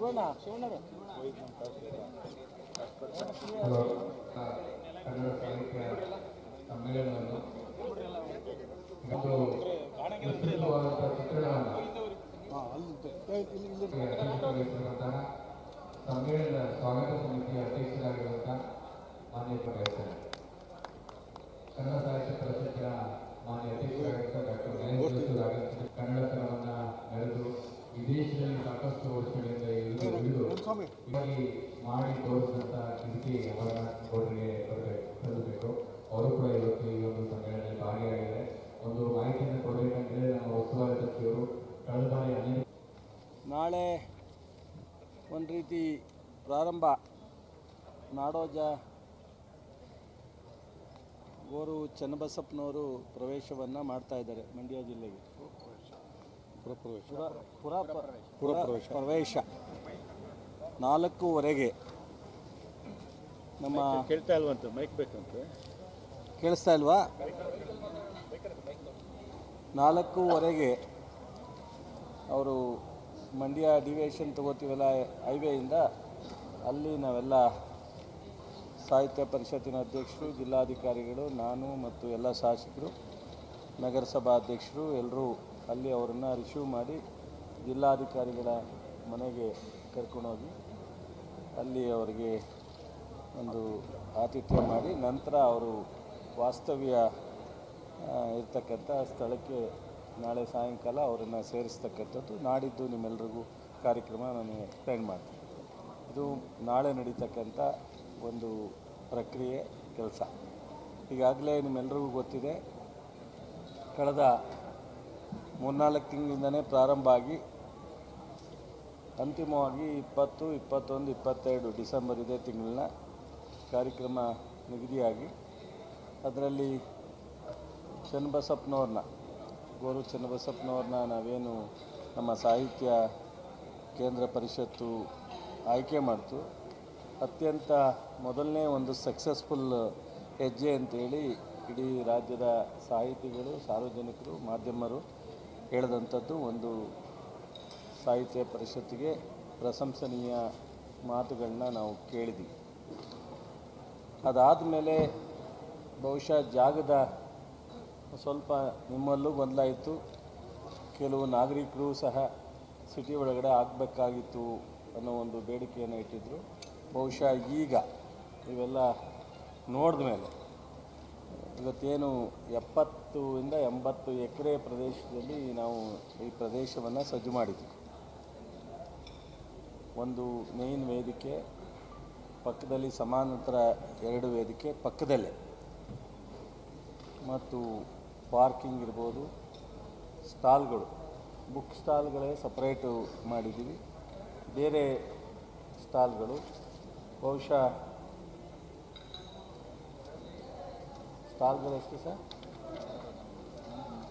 ಕನ್ನಡ ಸಾಹಿತ್ಯ ಸಮ್ಮೇಳನವನ್ನು ಒಂದು ವಿಸ್ತೃತವಾದಂಥ ಚಿತ್ರಣವನ್ನು ಸಮ್ಮೇಳನದ ಸ್ವಾಗತ ಸಮಿತಿಯ ಅಧ್ಯಕ್ಷರಾಗಿರುವಂತಹ ಮಾನ್ಯ ಪ್ರೊಫೆಸರ್ ಕನ್ನಡ ಸಾಹಿತ್ಯ ಪರಿಷತ್ತಿನ ಮಾನ್ಯ ಅಧ್ಯಕ್ಷರಾಗಿರುವಂತಹ ಡಾಕ್ಟರ್ ಗಣೇಶ್ ಕನ್ನಡತನವನ್ನು ನಡೆದು ವಿದೇಶದಲ್ಲಿ ಸಾಕಷ್ಟು ವರ್ಷಗಳಿಂದ ಮಾಡಿ ತೋರಿಸಿದಂಥ ಕೀರ್ತಿ ಅವರ ಅವರಿಗೆ ಸಲ್ಲಬೇಕು. ಅವರು ಕೂಡ ಇವತ್ತು ಈ ಒಂದು ಸಮ್ಮೇಳನದಲ್ಲಿ ಭಾಗಿಯಾಗಿದ್ದಾರೆ. ಒಂದು ಮಾಹಿತಿಯನ್ನು ಕೊಡಬೇಕಂದ್ರೆ ನಮ್ಮ ಉಸ್ತುವಾರಿ ಸಚಿವರು ಕಳೆದ ಬಾರಿ ನಾಳೆ ಒಂದು ರೀತಿ ಪ್ರಾರಂಭ ನಾಡೋಜ ಗೋರು ಚನ್ನಬಸಪ್ಪನವರು ಪ್ರವೇಶವನ್ನು ಮಾಡ್ತಾ ಇದ್ದಾರೆ ಮಂಡ್ಯ ಜಿಲ್ಲೆಗೆ. ಪ್ರವೇಶ 4:15 ನಮ್ಮ ಕೇಳ್ತಾ ಇಲ್ವಂತೆ ಮೈಕ್ ಬೇಕಂತೆ ಕೇಳಿಸ್ತಾ ಇಲ್ವಾ? 4:15 ಅವರು ಮಂಡ್ಯ ಡಿವಿಯೇಷನ್ ತಗೋತೀವಲ್ಲ ಹೈವೇಯಿಂದ, ಅಲ್ಲಿ ನಾವೆಲ್ಲ ಸಾಹಿತ್ಯ ಪರಿಷತ್ತಿನ ಅಧ್ಯಕ್ಷರು, ಜಿಲ್ಲಾಧಿಕಾರಿಗಳು, ನಾನು ಮತ್ತು ಎಲ್ಲ ಶಾಸಕರು, ನಗರಸಭಾ ಅಧ್ಯಕ್ಷರು ಎಲ್ಲರೂ ಅಲ್ಲಿ ಅವರನ್ನು ರಿಸೀವ್ ಮಾಡಿ ಜಿಲ್ಲಾಧಿಕಾರಿಗಳ ಮನೆಗೆ ಕರ್ಕೊಂಡೋಗಿ ಅಲ್ಲಿ ಅವರಿಗೆ ಒಂದು ಆತಿಥ್ಯ ಮಾಡಿ ನಂತರ ಅವರು ವಾಸ್ತವ್ಯ ಇರ್ತಕ್ಕಂಥ ಸ್ಥಳಕ್ಕೆ ನಾಳೆ ಸಾಯಂಕಾಲ ಅವರನ್ನು ಸೇರಿಸ್ತಕ್ಕಂಥದ್ದು. ನಾಡಿದ್ದು ನಿಮ್ಮೆಲ್ಲರಿಗೂ ಕಾರ್ಯಕ್ರಮ ನಾನು ಎಕ್ಸ್ಪ್ಲೇನ್ ಮಾಡ್ತೀನಿ. ಇದು ನಾಳೆ ನಡೀತಕ್ಕಂಥ ಒಂದು ಪ್ರಕ್ರಿಯೆ ಕೆಲಸ. ಈಗಾಗಲೇ ನಿಮ್ಮೆಲ್ಲರಿಗೂ ಗೊತ್ತಿದೆ, ಕಳೆದ 3-4 ತಿಂಗಳಿಂದಲೇ ಪ್ರಾರಂಭ ಆಗಿ ಅಂತಿಮವಾಗಿ 20, 21, 22 ಡಿಸೆಂಬರ್ ಇದೇ ತಿಂಗಳಿನ ಕಾರ್ಯಕ್ರಮ ನಿಗದಿಯಾಗಿ ಅದರಲ್ಲಿ ಚನ್ನಬಸಪ್ಪನವ್ರನ್ನ ಗೋರು ಚನ್ನಬಸಪ್ಪನವ್ರನ್ನ ನಾವೇನು ನಮ್ಮ ಸಾಹಿತ್ಯ ಕೇಂದ್ರ ಪರಿಷತ್ತು ಆಯ್ಕೆ ಮಾಡ್ತು, ಅತ್ಯಂತ ಮೊದಲನೇ ಒಂದು ಸಕ್ಸಸ್ಫುಲ್ ಹೆಜ್ಜೆ ಅಂತೇಳಿ ಇಡೀ ರಾಜ್ಯದ ಸಾಹಿತಿಗಳು, ಸಾರ್ವಜನಿಕರು, ಮಾಧ್ಯಮರು ಹೇಳಿದಂಥದ್ದು ಒಂದು ಸಾಹಿತ್ಯ ಪರಿಷತ್ತಿಗೆ ಪ್ರಶಂಸನೀಯ ಮಾತುಗಳನ್ನ ನಾವು ಕೇಳಿದ್ವಿ. ಅದಾದ ಮೇಲೆ ಬಹುಶಃ ಜಾಗದ ಸ್ವಲ್ಪ ನಿಮ್ಮಲ್ಲೂ ಗೊಂದಲಾಯಿತು. ಕೆಲವು ನಾಗರಿಕರು ಸಹ ಸಿಟಿ ಒಳಗಡೆ ಆಗಬೇಕಾಗಿತ್ತು ಅನ್ನೋ ಒಂದು ಬೇಡಿಕೆಯನ್ನು ಇಟ್ಟಿದ್ದರು. ಬಹುಶಃ ಈಗ ಇವೆಲ್ಲ ನೋಡಿದ ಮೇಲೆ ಇವತ್ತೇನು 70 ಇಂದ 80 ಎಕರೆ ಪ್ರದೇಶದಲ್ಲಿ ನಾವು ಈ ಪ್ರದೇಶವನ್ನು ಸಜ್ಜು ಮಾಡಿದ್ವಿ. ಒಂದು ಮೇನ್ ವೇದಿಕೆ ಪಕ್ಕದಲ್ಲಿ, ಸಮಾನಾಂತರ 2 ವೇದಿಕೆ ಪಕ್ಕದಲ್ಲೇ, ಮತ್ತು ಪಾರ್ಕಿಂಗ್ ಇರ್ಬೋದು, ಸ್ಟಾಲ್ಗಳು, ಬುಕ್ ಸ್ಟಾಲ್ಗಳೇ ಸಪ್ರೇಟು ಮಾಡಿದ್ದೀವಿ, ಬೇರೆ ಸ್ಟಾಲ್ಗಳು. ಬಹುಶಃ ಸ್ಟಾಲ್ಗಳು ಎಷ್ಟು ಸರ್?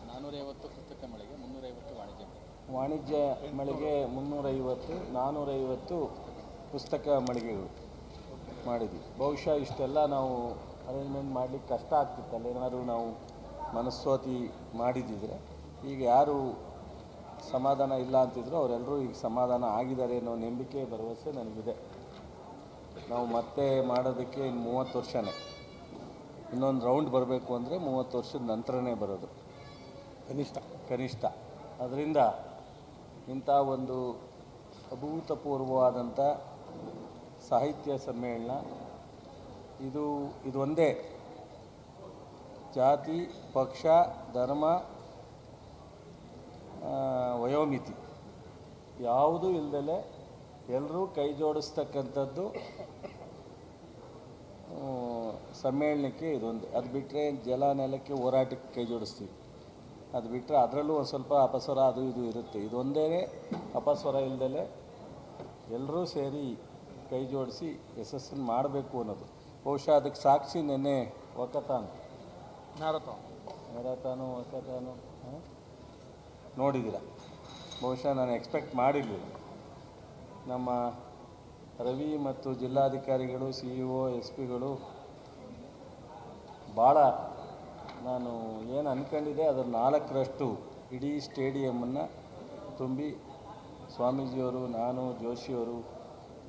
450 ಪುಸ್ತಕ ಮಳಿಗೆ, 350 ವಾಣಿಜ್ಯ ಮಳಿಗೆ 350, 450 ಪುಸ್ತಕ ಮಳಿಗೆಗಳು ಮಾಡಿದ್ವಿ. ಬಹುಶಃ ಇಷ್ಟೆಲ್ಲ ನಾವು ಅರೇಂಜ್ಮೆಂಟ್ ಮಾಡಲಿಕ್ಕೆ ಕಷ್ಟ ಆಗ್ತಿತ್ತಲ್ಲ, ಏನಾದರೂ ನಾವು ಮನಸ್ಸೋತಿ ಮಾಡಿದ್ದಿದ್ರೆ. ಈಗ ಯಾರು ಸಮಾಧಾನ ಇಲ್ಲ ಅಂತಿದ್ರು ಅವರೆಲ್ಲರೂ ಈಗ ಸಮಾಧಾನ ಆಗಿದ್ದಾರೆ ಅನ್ನೋ ನಂಬಿಕೆ, ಭರವಸೆ ನನಗಿದೆ. ನಾವು ಮತ್ತೆ ಮಾಡೋದಕ್ಕೆ 30 ವರ್ಷನೇ, ಇನ್ನೊಂದು ರೌಂಡ್ ಬರಬೇಕು ಅಂದರೆ 30 ವರ್ಷದ ನಂತರನೇ ಬರೋದು ಕನಿಷ್ಠ. ಅದರಿಂದ ಇಂಥ ಒಂದು ಅಭೂತಪೂರ್ವವಾದಂಥ ಸಾಹಿತ್ಯ ಸಮ್ಮೇಳನ ಇದು ಒಂದೇ ಜಾತಿ, ಪಕ್ಷ, ಧರ್ಮ, ವಯೋಮಿತಿ ಯಾವುದೂ ಇಲ್ಲದಲೇ ಎಲ್ಲರೂ ಕೈ ಜೋಡಿಸ್ತಕ್ಕಂಥದ್ದು ಸಮ್ಮೇಳನಕ್ಕೆ ಇದೊಂದು. ಅದು ಬಿಟ್ಟರೆ ಜಲ ನೆಲಕ್ಕೆ ಹೋರಾಟಕ್ಕೆ ಕೈ ಜೋಡಿಸ್ತೀವಿ, ಅದು ಬಿಟ್ಟರೆ ಅದರಲ್ಲೂ ಒಂದು ಸ್ವಲ್ಪ ಅಪಸ್ವರ ಅದು ಇದು ಇರುತ್ತೆ. ಇದೊಂದೇ ಅಪಸ್ವರ ಇಲ್ಲದಲೇ ಎಲ್ಲರೂ ಸೇರಿ ಕೈ ಜೋಡಿಸಿ ಯಶಸ್ಸನ್ನು ಮಾಡಬೇಕು ಅನ್ನೋದು. ಬಹುಶಃ ಅದಕ್ಕೆ ಸಾಕ್ಷಿ ನೆನ್ನೆ ಮ್ಯಾರಥಾನು ನೋಡಿದ್ದೀರ. ಬಹುಶಃ ನಾನು ಎಕ್ಸ್ಪೆಕ್ಟ್ ಮಾಡಿರಲಿಲ್ಲ. ನಮ್ಮ ರವಿ ಮತ್ತು ಜಿಲ್ಲಾಧಿಕಾರಿಗಳು, CEO, SP ಗಳು ಭಾಳ, ನಾನು ಏನು ಅಂದ್ಕೊಂಡಿದ್ದೆ ಅದರ 4ರಷ್ಟು ಇಡೀ ಸ್ಟೇಡಿಯಮನ್ನು ತುಂಬಿ ಸ್ವಾಮೀಜಿಯವರು, ನಾನು, ಜೋಶಿಯವರು,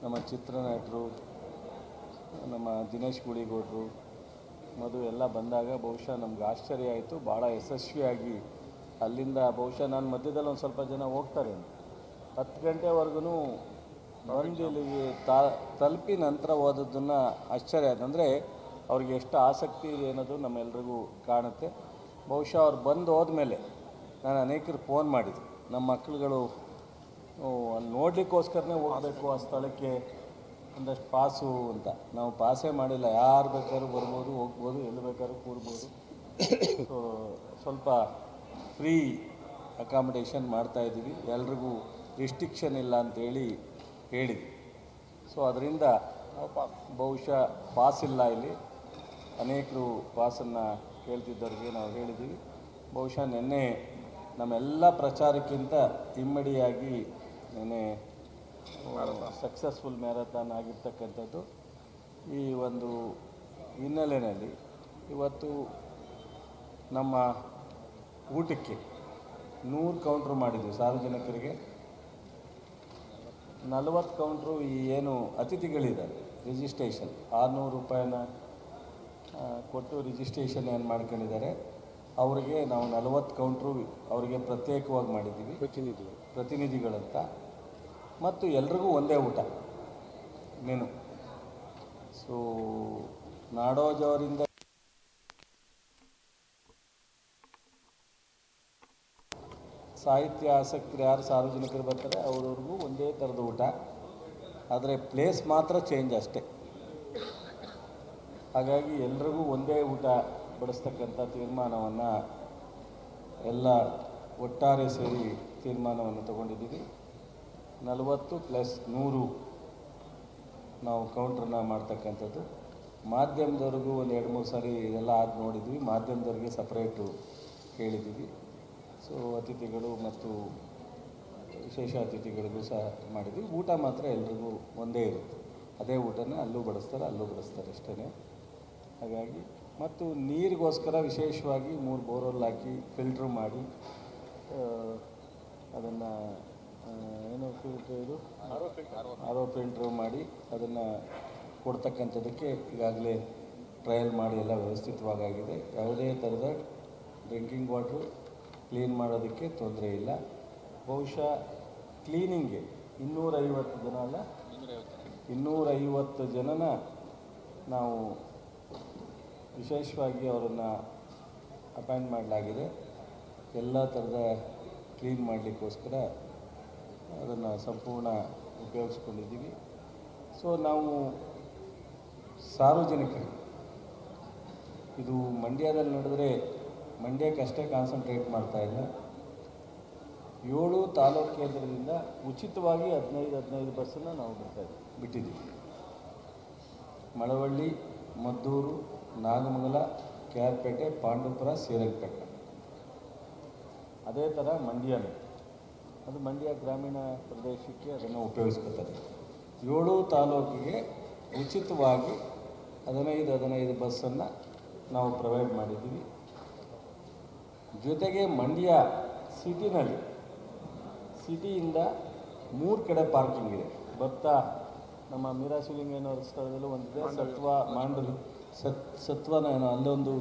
ನಮ್ಮ ಚಿತ್ರನಟರು, ನಮ್ಮ ದಿನೇಶ್ ಗುಳಿಗೌಡರು, ಮಧು ಎಲ್ಲ ಬಂದಾಗ ಬಹುಶಃ ನಮ್ಗೆ ಆಶ್ಚರ್ಯ ಆಯಿತು. ಭಾಳ ಯಶಸ್ವಿಯಾಗಿ ಅಲ್ಲಿಂದ ಬಹುಶಃ ನಾನು ಮಧ್ಯದಲ್ಲಿ ಒಂದು ಸ್ವಲ್ಪ ಜನ ಹೋಗ್ತಾರೆ 10 ಗಂಟೆವರೆಗೂ ಬಂದು ಇಲ್ಲಿಗೆ ತಲುಪಿ ನಂತರ ಓದೋದನ್ನು ಆಶ್ಚರ್ಯ ಆಯ್ತು. ಅಂದರೆ ಅವ್ರಿಗೆ ಎಷ್ಟು ಆಸಕ್ತಿ ಇದೆ ಅನ್ನೋದು ನಮ್ಮೆಲ್ರಿಗೂ ಕಾಣುತ್ತೆ. ಬಹುಶಃ ಅವ್ರು ಬಂದು ಹೋದ್ಮೇಲೆ ನಾನು ಅನೇಕರು ಫೋನ್ ಮಾಡಿದ್ರು, ನಮ್ಮ ಮಕ್ಕಳುಗಳು ಅಲ್ಲಿ ನೋಡಲಿಕ್ಕೋಸ್ಕರನೇ ಹೋಗಬೇಕು ಆ ಸ್ಥಳಕ್ಕೆ, ಒಂದಷ್ಟು ಪಾಸು ಅಂತ. ನಾವು ಪಾಸೇ ಮಾಡಿಲ್ಲ, ಯಾರು ಬೇಕಾದ್ರೂ ಬರ್ಬೋದು, ಹೋಗ್ಬೋದು, ಎಲ್ಲಿ ಬೇಕಾದ್ರೂ ಕೂರ್ಬೋದು. ಸೊ ಸ್ವಲ್ಪ ಫ್ರೀ ಅಕಾಮಿಡೇಷನ್ ಮಾಡ್ತಾಯಿದ್ದೀವಿ, ಎಲ್ರಿಗೂ ರಿಸ್ಟ್ರಿಕ್ಷನ್ ಇಲ್ಲ ಅಂತೇಳಿ ಹೇಳಿದ್ವಿ. ಸೊ ಅದರಿಂದ ಬಹುಶಃ ಪಾಸ್ ಇಲ್ಲ ಇಲ್ಲಿ, ಅನೇಕರು ಪಾಸನ್ನು ಕೇಳ್ತಿದ್ದವ್ರಿಗೆ ನಾವು ಹೇಳಿದ್ದೀವಿ. ಬಹುಶಃ ನಿನ್ನೆ ನಮ್ಮೆಲ್ಲ ಪ್ರಚಾರಕ್ಕಿಂತ ಇಮ್ಮಡಿಯಾಗಿ ನಿನ್ನೆ ಸಕ್ಸಸ್ಫುಲ್ ಮ್ಯಾರಥಾನ್ ಆಗಿರ್ತಕ್ಕಂಥದ್ದು. ಈ ಒಂದು ಹಿನ್ನೆಲೆಯಲ್ಲಿ ಇವತ್ತು ನಮ್ಮ ಊಟಕ್ಕೆ 100 ಕೌಂಟ್ರ್ ಮಾಡಿದ್ವಿ ಸಾರ್ವಜನಿಕರಿಗೆ. 40 ಕೌಂಟ್ರು ಈ ಏನು ಅತಿಥಿಗಳಿದ್ದಾರೆ ರಿಜಿಸ್ಟ್ರೇಷನ್ 600 ರೂಪಾಯಿನ ಕೊಟ್ಟು ರಿಜಿಸ್ಟ್ರೇಷನ್ ಏನು ಮಾಡ್ಕೊಂಡಿದ್ದಾರೆ ಅವರಿಗೆ ನಾವು 40 ಕೌಂಟ್ರು ಅವರಿಗೆ ಪ್ರತ್ಯೇಕವಾಗಿ ಮಾಡಿದ್ದೀವಿ, ಪ್ರತಿನಿಧಿಗಳಂತ. ಮತ್ತು ಎಲ್ರಿಗೂ ಒಂದೇ ಊಟ ಮೆನು. ಸೊ ನಾಡೋಜ್ ಅವರಿಂದ ಸಾಹಿತ್ಯ ಆಸಕ್ತರು ಯಾರು ಸಾರ್ವಜನಿಕರು ಬರ್ತಾರೆ ಅವ್ರವ್ರಿಗೂ ಒಂದೇ ಥರದ ಊಟ, ಆದರೆ ಪ್ಲೇಸ್ ಮಾತ್ರ ಚೇಂಜ್ ಅಷ್ಟೇ. ಹಾಗಾಗಿ ಎಲ್ರಿಗೂ ಒಂದೇ ಊಟ ಬಡಿಸ್ತಕ್ಕಂಥ ತೀರ್ಮಾನವನ್ನು ಎಲ್ಲ ಒಟ್ಟಾರೆ ಸೇರಿ ತೀರ್ಮಾನವನ್ನು ತಗೊಂಡಿದ್ದೀವಿ. 40 + 100 ನಾವು ಕೌಂಟ್ರನ್ನ ಮಾಡ್ತಕ್ಕಂಥದ್ದು. ಮಾಧ್ಯಮದವ್ರಿಗೂ ಒಂದು 2-3 ಸಾರಿ ಇದೆಲ್ಲ ಆಗಿ ನೋಡಿದ್ವಿ, ಮಾಧ್ಯಮದವ್ರಿಗೆ ಸಪ್ರೇಟು ಹೇಳಿದ್ದೀವಿ. ಸೊ ಅತಿಥಿಗಳು ಮತ್ತು ವಿಶೇಷ ಅತಿಥಿಗಳಿಗೂ ಸಹ ಮಾಡಿದ್ವಿ. ಊಟ ಮಾತ್ರ ಎಲ್ರಿಗೂ ಒಂದೇ ಇರುತ್ತೆ, ಅದೇ ಊಟನ ಅಲ್ಲೂ ಬಡಿಸ್ತಾರೆ ಅಷ್ಟೇ. ಹಾಗಾಗಿ ಮತ್ತು ನೀರಿಗೋಸ್ಕರ ವಿಶೇಷವಾಗಿ 3 ಬೋರ್ವೆಲ್ ಹಾಕಿ ಫಿಲ್ಟ್ರ್ ಮಾಡಿ ಅದನ್ನು ಏನು ಫಿಲ್ಟ್ರ್ ಇದು ಆರ್ ಒ ಫಿಲ್ಟ್ರ್ ಮಾಡಿ ಅದನ್ನು ಕೊಡ್ತಕ್ಕಂಥದ್ದಕ್ಕೆ ಈಗಾಗಲೇ ಟ್ರಯಲ್ ಮಾಡಿ ಎಲ್ಲ ವ್ಯವಸ್ಥಿತವಾಗಿದೆ. ಯಾವುದೇ ಥರದ ಡ್ರಿಂಕಿಂಗ್ ವಾಟ್ರು ಕ್ಲೀನ್ ಮಾಡೋದಕ್ಕೆ ತೊಂದರೆ ಇಲ್ಲ. ಬಹುಶಃ ಕ್ಲೀನಿಂಗ್ಗೆ 250 ಜನ ಅಲ್ಲ 250 ಜನನ ನಾವು ವಿಶೇಷವಾಗಿ ಅವರನ್ನು ಅಪಾಯಿಂಟ್ ಮಾಡಲಾಗಿದೆ. ಎಲ್ಲ ಥರದ ಕ್ಲೀನ್ ಮಾಡಲಿಕ್ಕೋಸ್ಕರ ಅದನ್ನು ಸಂಪೂರ್ಣ ಉಪಯೋಗಿಸ್ಕೊಂಡಿದ್ದೀವಿ. ಸೊ ನಾವು ಸಾರ್ವಜನಿಕರು ಇದು ಮಂಡ್ಯದಲ್ಲಿ ನಡೆದರೆ ಮಂಡ್ಯಕ್ಕಷ್ಟೇ ಕಾನ್ಸಂಟ್ರೇಟ್ ಮಾಡ್ತಾಯಿಲ್ಲ, 7 ತಾಲೂಕು ಕೇಂದ್ರದಿಂದ ಉಚಿತವಾಗಿ 15 ಬಸ್ಸನ್ನು ನಾವು ಬಿಟ್ಟಿದ್ದೀವಿ. ಮಳವಳ್ಳಿ, ಮದ್ದೂರು, ನಾಗಮಂಗಲ, KR-ಪೇಟೆ, ಪಾಂಡವಪುರ, ಶ್ರೀರಂಗಪಟ್ಟಣ. ಅದೇ ಥರ ಮಂಡ್ಯನೂ ಅದು ಮಂಡ್ಯ ಗ್ರಾಮೀಣ ಪ್ರದೇಶಕ್ಕೆ ಅದನ್ನು ಉಪಯೋಗಿಸ್ಕೊತಾರೆ. 7 ತಾಲೂಕಿಗೆ ಉಚಿತವಾಗಿ 15 ಬಸ್ಸನ್ನು ನಾವು ಪ್ರೊವೈಡ್ ಮಾಡಿದ್ದೀವಿ. ಜೊತೆಗೆ ಮಂಡ್ಯ ಸಿಟಿಯಿಂದ 3 ಕಡೆ ಪಾರ್ಕಿಂಗ್ ಇದೆ. ಬರ್ತಾ ನಮ್ಮ ಮೀರಾ ಶಿವಲಿಂಗಯ್ಯನವರ ಸ್ಥಳದಲ್ಲೂ ಒಂದಿದೆ, ಸತ್ವನ ಏನೋ ಅಲ್ಲೊಂದು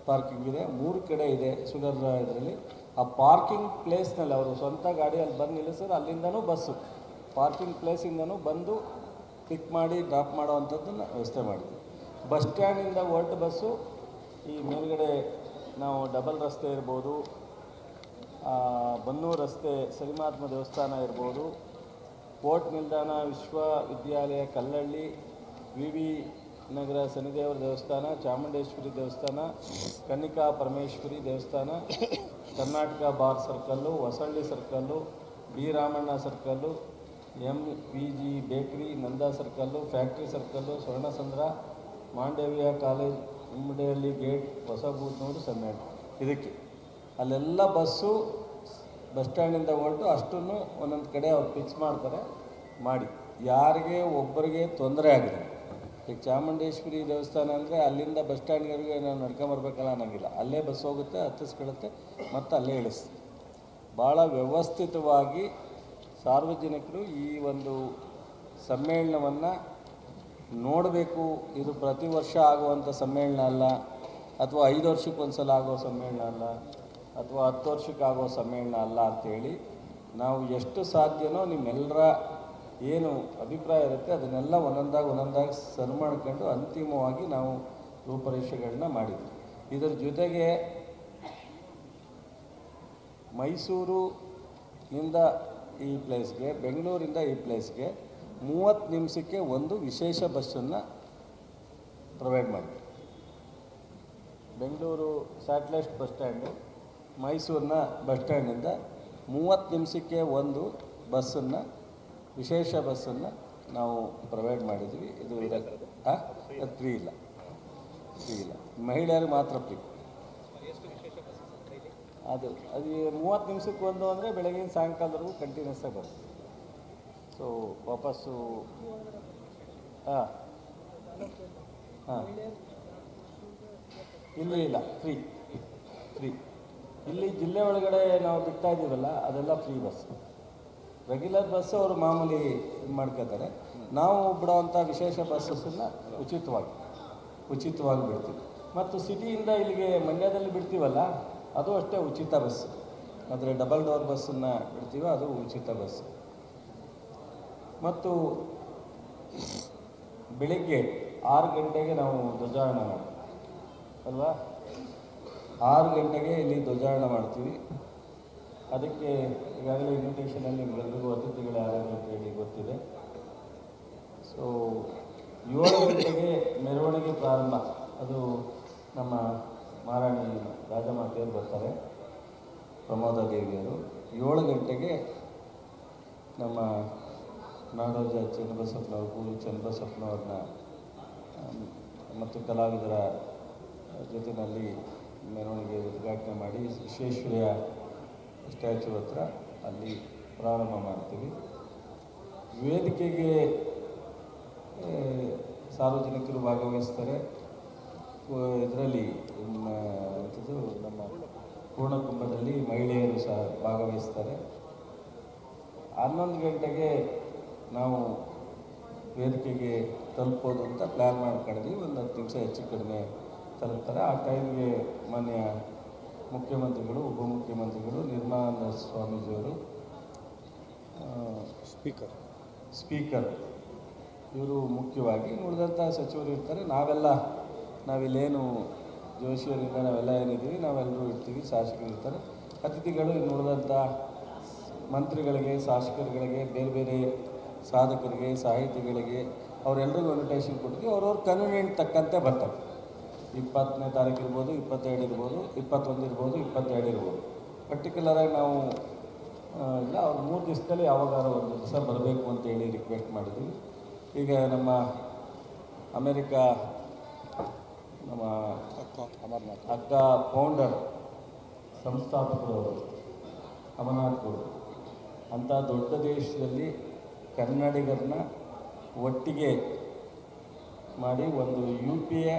ಪಾರ್ಕಿಂಗ್ ಇದೆ, 3 ಕಡೆ ಇದೆ ಶುಗರ್ ಇದರಲ್ಲಿ. ಆ ಪಾರ್ಕಿಂಗ್ ಪ್ಲೇಸ್ನಲ್ಲಿ ಅವರು ಸ್ವಂತ ಗಾಡಿಯಲ್ಲಿ ಬಂದು ನಿಲ್ಲಿಸಿದ್ರೆ ಅಲ್ಲಿಂದನೂ ಬಸ್ಸು ಪಾರ್ಕಿಂಗ್ ಪ್ಲೇಸಿಂದನೂ ಬಂದು ಪಿಕ್ ಮಾಡಿ ಡ್ರಾಪ್ ಮಾಡೋವಂಥದ್ದನ್ನು ವ್ಯವಸ್ಥೆ ಮಾಡಿದ್ವಿ. ಬಸ್ ಸ್ಟ್ಯಾಂಡಿಂದ ಹೊರಟ ಬಸ್ಸು ಈ ಮೇಲ್ಗಡೆ ನಾವು ಡಬಲ್ ರಸ್ತೆ ಇರ್ಬೋದು, ಬನ್ನೂರು ರಸ್ತೆ ಸರಿಮಾತ್ಮ ದೇವಸ್ಥಾನ ಇರ್ಬೋದು, ಕೋರ್ಟ್ ನಿಲ್ದಾಣ, ವಿಶ್ವವಿದ್ಯಾಲಯ ಕಲ್ಲಳ್ಳಿ, VV ನಗರ ಶನಿದೇವರ ದೇವಸ್ಥಾನ, ಚಾಮುಂಡೇಶ್ವರಿ ದೇವಸ್ಥಾನ, ಕನ್ನಿಕಾ ಪರಮೇಶ್ವರಿ ದೇವಸ್ಥಾನ, Karnataka bar circle, Hosahalli circle, B Ramanna circle, MVG bakery, Nanda circle, factory circle, Swarnasandra, Mandavya college, Ummadihalli gate, Hosa Boodnur, ಸಮ್ಮೇಳ. ಇದಕ್ಕೆ ಅಲ್ಲೆಲ್ಲ ಬಸ್ಸು ಬಸ್ ಸ್ಟ್ಯಾಂಡಿಂದ ಹೊರಟು ಅಷ್ಟನ್ನು ಒಂದೊಂದು ಕಡೆ ಅವ್ರು ಫಿಕ್ಸ್ ಮಾಡ್ತಾರೆ. ಮಾಡಿ ಯಾರಿಗೆ ಒಬ್ಬರಿಗೆ ತೊಂದರೆ ಆಗಿದೆ, ಈಗ ಚಾಮುಂಡೇಶ್ವರಿ ದೇವಸ್ಥಾನ ಅಂದರೆ ಅಲ್ಲಿಂದ ಬಸ್ ಸ್ಟ್ಯಾಂಡ್ವರೆಗೆ ನಾವು ನಡ್ಕೊಂಬರ್ಬೇಕಲ್ಲ ಅನ್ನೋಂಗಿಲ್ಲ, ಅಲ್ಲೇ ಬಸ್ ಹೋಗುತ್ತೆ, ಹತ್ತಿಸ್ಕೊಳ್ಳುತ್ತೆ, ಮತ್ತು ಅಲ್ಲೇ ಇಳಿಸುತ್ತೆ. ಭಾಳ ವ್ಯವಸ್ಥಿತವಾಗಿ ಸಾರ್ವಜನಿಕರು ಈ ಒಂದು ಸಮ್ಮೇಳನವನ್ನು ನೋಡಬೇಕು. ಇದು ಪ್ರತಿ ವರ್ಷ ಆಗುವಂಥ ಸಮ್ಮೇಳನ ಅಲ್ಲ, ಅಥವಾ 5 ವರ್ಷಕ್ಕೊಂದು ಸಲ ಆಗೋ ಸಮ್ಮೇಳನ ಅಲ್ಲ, ಅಥವಾ 10 ವರ್ಷಕ್ಕಾಗೋ ಸಮ್ಮೇಳನ ಅಲ್ಲ ಅಂಥೇಳಿ ನಾವು ಎಷ್ಟು ಸಾಧ್ಯನೋ ನಿಮ್ಮೆಲ್ಲರ ಏನು ಅಭಿಪ್ರಾಯ ಇರುತ್ತೆ ಅದನ್ನೆಲ್ಲ ಒಂದೊಂದಾಗಿ ಸರಿ ಮಾಡ್ಕೊಂಡು ಅಂತಿಮವಾಗಿ ನಾವು ರೂಪರೇಷೆಗಳನ್ನ ಮಾಡಿದ್ವಿ. ಇದರ ಜೊತೆಗೆ ಮೈಸೂರಿನಿಂದ ಈ ಪ್ಲೇಸ್ಗೆ, ಬೆಂಗಳೂರಿಂದ ಈ ಪ್ಲೇಸ್ಗೆ 30 ನಿಮಿಷಕ್ಕೆ ಒಂದು ವಿಶೇಷ ಬಸ್ಸನ್ನು ಪ್ರೊವೈಡ್ ಮಾಡಿದ್ವಿ. ಬೆಂಗಳೂರು ಸ್ಯಾಟಲೈಟ್ ಬಸ್ ಸ್ಟ್ಯಾಂಡು, ಮೈಸೂರಿನ ಬಸ್ ಸ್ಟ್ಯಾಂಡಿಂದ 30 ನಿಮಿಷಕ್ಕೆ ಒಂದು ಬಸ್ಸನ್ನು, ವಿಶೇಷ ಬಸ್ಸನ್ನು ನಾವು ಪ್ರೊವೈಡ್ ಮಾಡಿದ್ವಿ. ಇದು ಅದು ಫ್ರೀ ಇಲ್ಲ, ಮಹಿಳೆಯರಿಗೆ ಮಾತ್ರ ಫ್ರೀ. ಅದು 30 ನಿಮಿಷಕ್ಕೆ ಒಂದು ಅಂದರೆ ಬೆಳಗಿನ ಸಾಯಂಕಾಲದವರೆಗೂ ಕಂಟಿನ್ಯೂಸ್ ಆಗಿ ಬರುತ್ತೆ. ಸೊ ವಾಪಸ್ಸು ಇಲ್ಲ ಫ್ರೀ. ಇಲ್ಲಿ ಜಿಲ್ಲೆ ಒಳಗಡೆ ನಾವು ಬಿಡ್ತಾ ಇದ್ದೀವಲ್ಲ ಅದೆಲ್ಲ ಫ್ರೀ ಬಸ್. ರೆಗ್ಯುಲರ್ ಬಸ್ ಅವರು ಮಾಮೂಲಿ ಇದು ಮಾಡ್ಕೋತಾರೆ. ನಾವು ಬಿಡೋವಂಥ ವಿಶೇಷ ಬಸ್ಸನ್ನು ಉಚಿತವಾಗಿ ಬಿಡ್ತೀವಿ. ಮತ್ತು ಸಿಟಿಯಿಂದ ಇಲ್ಲಿಗೆ ಮಂಡ್ಯದಲ್ಲಿ ಬಿಡ್ತೀವಲ್ಲ ಅದು ಅಷ್ಟೇ ಉಚಿತ ಬಸ್. ಆದರೆ ಡಬಲ್ ಡೋರ್ ಬಸ್ಸನ್ನು ಬಿಡ್ತೀವೋ ಅದು ಉಚಿತ ಬಸ್. ಮತ್ತು ಬೆಳಿಗ್ಗೆ 6 ಗಂಟೆಗೆ ನಾವು ಧ್ವಜಾರೋಹಣ ಮಾಡ್ತೀವಿ ಅಲ್ವಾ? 6 ಗಂಟೆಗೆ ಇಲ್ಲಿ ಧ್ವಜಾರೋಹಣ ಮಾಡ್ತೀವಿ. ಅದಕ್ಕೆ ಈಗಾಗಲೇ ಇನ್ವಿಟೇಷನಲ್ಲಿ ನಿಮ್ಮೆಲ್ಲರಿಗೂ ಅತಿಥಿಗಳು ಯಾರು ಅಂತ ಹೇಳಿ ಗೊತ್ತಿದೆ. ಸೊ 7 ಗಂಟೆಗೆ ಮೆರವಣಿಗೆ ಪ್ರಾರಂಭ. ಅದು ನಮ್ಮ ಮಹಾರಾಣಿ ರಾಜಮಾತೆಯವರು ಬರ್ತಾರೆ, ಪ್ರಮೋದ ದೇವಿಯವರು. 7 ಗಂಟೆಗೆ ನಮ್ಮ ನಾಡೋಜ ಚನ್ನಬಸಪ್ಪನವರು, ಪೂರಿ ಚನ್ನಬಸಪ್ಪನವ್ರನ್ನ ಮತ್ತು ಕಲಾವಿದರ ಜೊತೆಯಲ್ಲಿ ಮೆರವಣಿಗೆ ಉದ್ಘಾಟನೆ ಮಾಡಿ ವಿಶ್ವೇಶ್ವರಯ್ಯ ಸ್ಟ್ಯಾಚ್ಯೂ ಹತ್ರ ಅಲ್ಲಿ ಪ್ರಾರಂಭ ಮಾಡ್ತೀವಿ. ವೇದಿಕೆಗೆ ಸಾರ್ವಜನಿಕರು ಭಾಗವಹಿಸ್ತಾರೆ. ಇದರಲ್ಲಿ ನಮ್ಮ ಪೂರ್ಣಕುಂಭದಲ್ಲಿ ಮಹಿಳೆಯರು ಸಹ ಭಾಗವಹಿಸ್ತಾರೆ. 11 ಗಂಟೆಗೆ ನಾವು ವೇದಿಕೆಗೆ ತಲುಪೋದು ಅಂತ ಪ್ಲ್ಯಾನ್ ಮಾಡ್ಕೊಂಡಿದ್ವಿ. ಒಂದು 10 ನಿಮಿಷ ಹೆಚ್ಚು ಕಡಿಮೆ ತಲುಪ್ತಾರೆ. ಆ ಟೈಮ್ಗೆ ಮಾನ್ಯ ಮುಖ್ಯಮಂತ್ರಿಗಳು, ಉಪಮುಖ್ಯಮಂತ್ರಿಗಳು, ನಿರ್ಮಲಾನಂದ ಸ್ವಾಮೀಜಿಯವರು, ಸ್ಪೀಕರ್ ಇವರು ಮುಖ್ಯವಾಗಿ, ಉಳಿದಂಥ ಸಚಿವರು ಇರ್ತಾರೆ. ನಾವಿಲ್ಲೇನು ಜೋಶಿಯವರಿಂದ ನಾವೆಲ್ಲ ಏನಿದ್ದೀವಿ ನಾವೆಲ್ಲರೂ ಇರ್ತೀವಿ, ಶಾಸಕರು ಇರ್ತಾರೆ. ಅತಿಥಿಗಳು ಇನ್ನು ಉಳಿದಂಥ ಮಂತ್ರಿಗಳಿಗೆ, ಶಾಸಕರುಗಳಿಗೆ, ಬೇರೆ ಬೇರೆ ಸಾಧಕರಿಗೆ, ಸಾಹಿತಿಗಳಿಗೆ ಅವರೆಲ್ಲರಿಗೂ ಇನ್ವಿಟೇಷನ್ ಕೊಟ್ಟಿದ್ದೀವಿ. ಅವ್ರವ್ರ ಕನ್ವೀನಿಯಂಟ್ ತಕ್ಕಂತೆ ಬರ್ತಾರೆ. 20ನೇ ತಾರೀಕು ಇರ್ಬೋದು, 22 ಇರ್ಬೋದು, 21 ಇರ್ಬೋದು, 22 ಇರ್ಬೋದು. ಪರ್ಟಿಕ್ಯುಲರಾಗಿ ನಾವು ಇಲ್ಲ, ಅವ್ರು 3 ದಿವಸದಲ್ಲಿ ಯಾವಾಗಾರು ಒಂದು ದಿವಸ ಬರಬೇಕು ಅಂತೇಳಿ ರಿಕ್ವೆಸ್ಟ್ ಮಾಡಿದ್ವಿ. ಈಗ ನಮ್ಮ ಅಮೇರಿಕಾ ನಮ್ಮ ಅಕ್ಕ ಫೌಂಡರ್ ಸಂಸ್ಥಾಪಕರು ಅಮರನಾಥ್ ಗೌಡ್ರು ಅಂಥ ದೊಡ್ಡ ದೇಶದಲ್ಲಿ ಕನ್ನಡಿಗರನ್ನ ಒಟ್ಟಿಗೆ ಮಾಡಿ ಒಂದು UPA,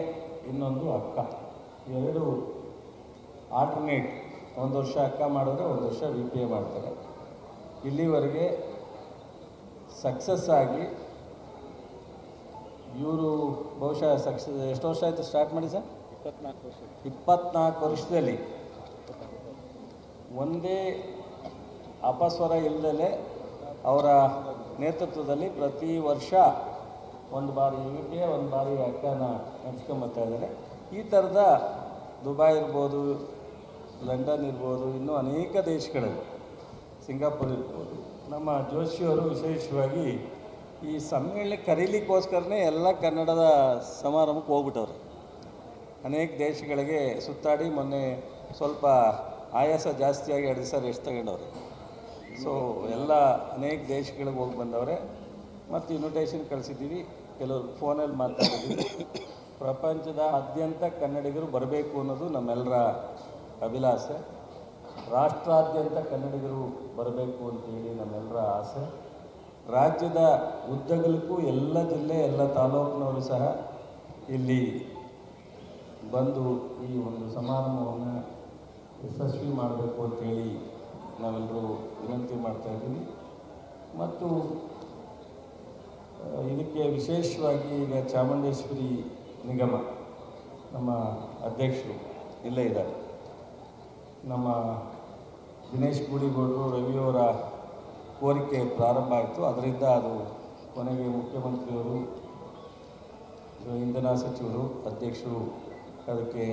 ಇನ್ನೊಂದು ಅಕ್ಕ, 2 ಆಲ್ಟರ್ನೇಟ್, ಒಂದು ವರ್ಷ ಅಕ್ಕ ಮಾಡಿದ್ರೆ ಒಂದು ವರ್ಷ VPA ಮಾಡ್ತಾರೆ. ಇಲ್ಲಿವರೆಗೆ ಸಕ್ಸಸ್ ಆಗಿ ಇವರು ಬಹುಶಃ ಎಷ್ಟು ವರ್ಷ ಆಯಿತು ಸ್ಟಾರ್ಟ್ ಮಾಡಿ ಸರ್? 24 ವರ್ಷದಲ್ಲಿ ಒಂದೇ ಅಪಸ್ವರ ಇಲ್ಲದಲೇ ಅವರ ನೇತೃತ್ವದಲ್ಲಿ ಪ್ರತಿ ವರ್ಷ ಒಂದು ಬಾರಿ VPA, ಒಂದು ಬಾರಿ ಅಕ್ಕನ ನಡೆಸ್ಕೊಂಬರ್ತಾ ಇದ್ದಾರೆ. ಈ ಥರದ ದುಬೈ ಇರ್ಬೋದು, ಲಂಡನ್ ಇರ್ಬೋದು, ಇನ್ನೂ ಅನೇಕ ದೇಶಗಳಲ್ಲಿ, ಸಿಂಗಾಪುರ್ ಇರ್ಬೋದು, ನಮ್ಮ ಜೋಶಿಯವರು ವಿಶೇಷವಾಗಿ ಈ ಸಮ್ಮೇಳನಕ್ಕೆ ಕರೀಲಿಕ್ಕೋಸ್ಕರನೇ ಎಲ್ಲ ಕನ್ನಡದ ಸಮಾರಂಭಕ್ಕೆ ಹೋಗ್ಬಿಟ್ಟವ್ರೆ. ಅನೇಕ ದೇಶಗಳಿಗೆ ಸುತ್ತಾಡಿ ಮೊನ್ನೆ ಸ್ವಲ್ಪ ಆಯಾಸ ಜಾಸ್ತಿಯಾಗಿ 2 ದಿವಸ ರೆಸ್ಟ್ ತಗೊಂಡವ್ರೆ. ಸೊ ಎಲ್ಲ ಅನೇಕ ದೇಶಗಳಿಗೆ ಹೋಗಿ ಬಂದವ್ರೆ. ಮತ್ತು ಇನ್ವಿಟೇಷನ್ ಕಳಿಸಿದ್ದೀವಿ, ಕೆಲವರು ಫೋನಲ್ಲಿ ಮಾತಾಡಿದ್ದೀವಿ. ಪ್ರಪಂಚದಾದ್ಯಂತ ಕನ್ನಡಿಗರು ಬರಬೇಕು ಅನ್ನೋದು ನಮ್ಮೆಲ್ಲರ ಅಭಿಲಾಷೆ. ರಾಷ್ಟ್ರಾದ್ಯಂತ ಕನ್ನಡಿಗರು ಬರಬೇಕು ಅಂತೇಳಿ ನಮ್ಮೆಲ್ಲರ ಆಸೆ. ರಾಜ್ಯದ ಉದ್ದಗಲಕ್ಕೂ ಎಲ್ಲ ಜಿಲ್ಲೆ, ಎಲ್ಲ ತಾಲೂಕಿನವರು ಸಹ ಇಲ್ಲಿ ಬಂದು ಈ ಒಂದು ಸಮಾರಂಭವನ್ನು ಯಶಸ್ವಿ ಮಾಡಬೇಕು ಅಂತೇಳಿ ನಾವೆಲ್ಲರೂ ವಿನಂತಿ ಮಾಡ್ತಾಯಿದ್ದೀವಿ. ಮತ್ತು ಇದಕ್ಕೆ ವಿಶೇಷವಾಗಿ ಈಗ ಚಾಮುಂಡೇಶ್ವರಿ ನಿಗಮ ನಮ್ಮ ಅಧ್ಯಕ್ಷರು ಇಲ್ಲೇ ಇದ್ದಾರೆ. ನಮ್ಮ ದಿನೇಶ್ ಗೂಳಿಗೌಡರು ರವಿಯವರ ಕೋರಿಕೆ ಪ್ರಾರಂಭ ಆಯಿತು. ಅದರಿಂದ ಅದು ಕೊನೆಗೆ ಮುಖ್ಯಮಂತ್ರಿಯವರು, ಇಂಧನ ಸಚಿವರು, ಅಧ್ಯಕ್ಷರು ಅದಕ್ಕೆ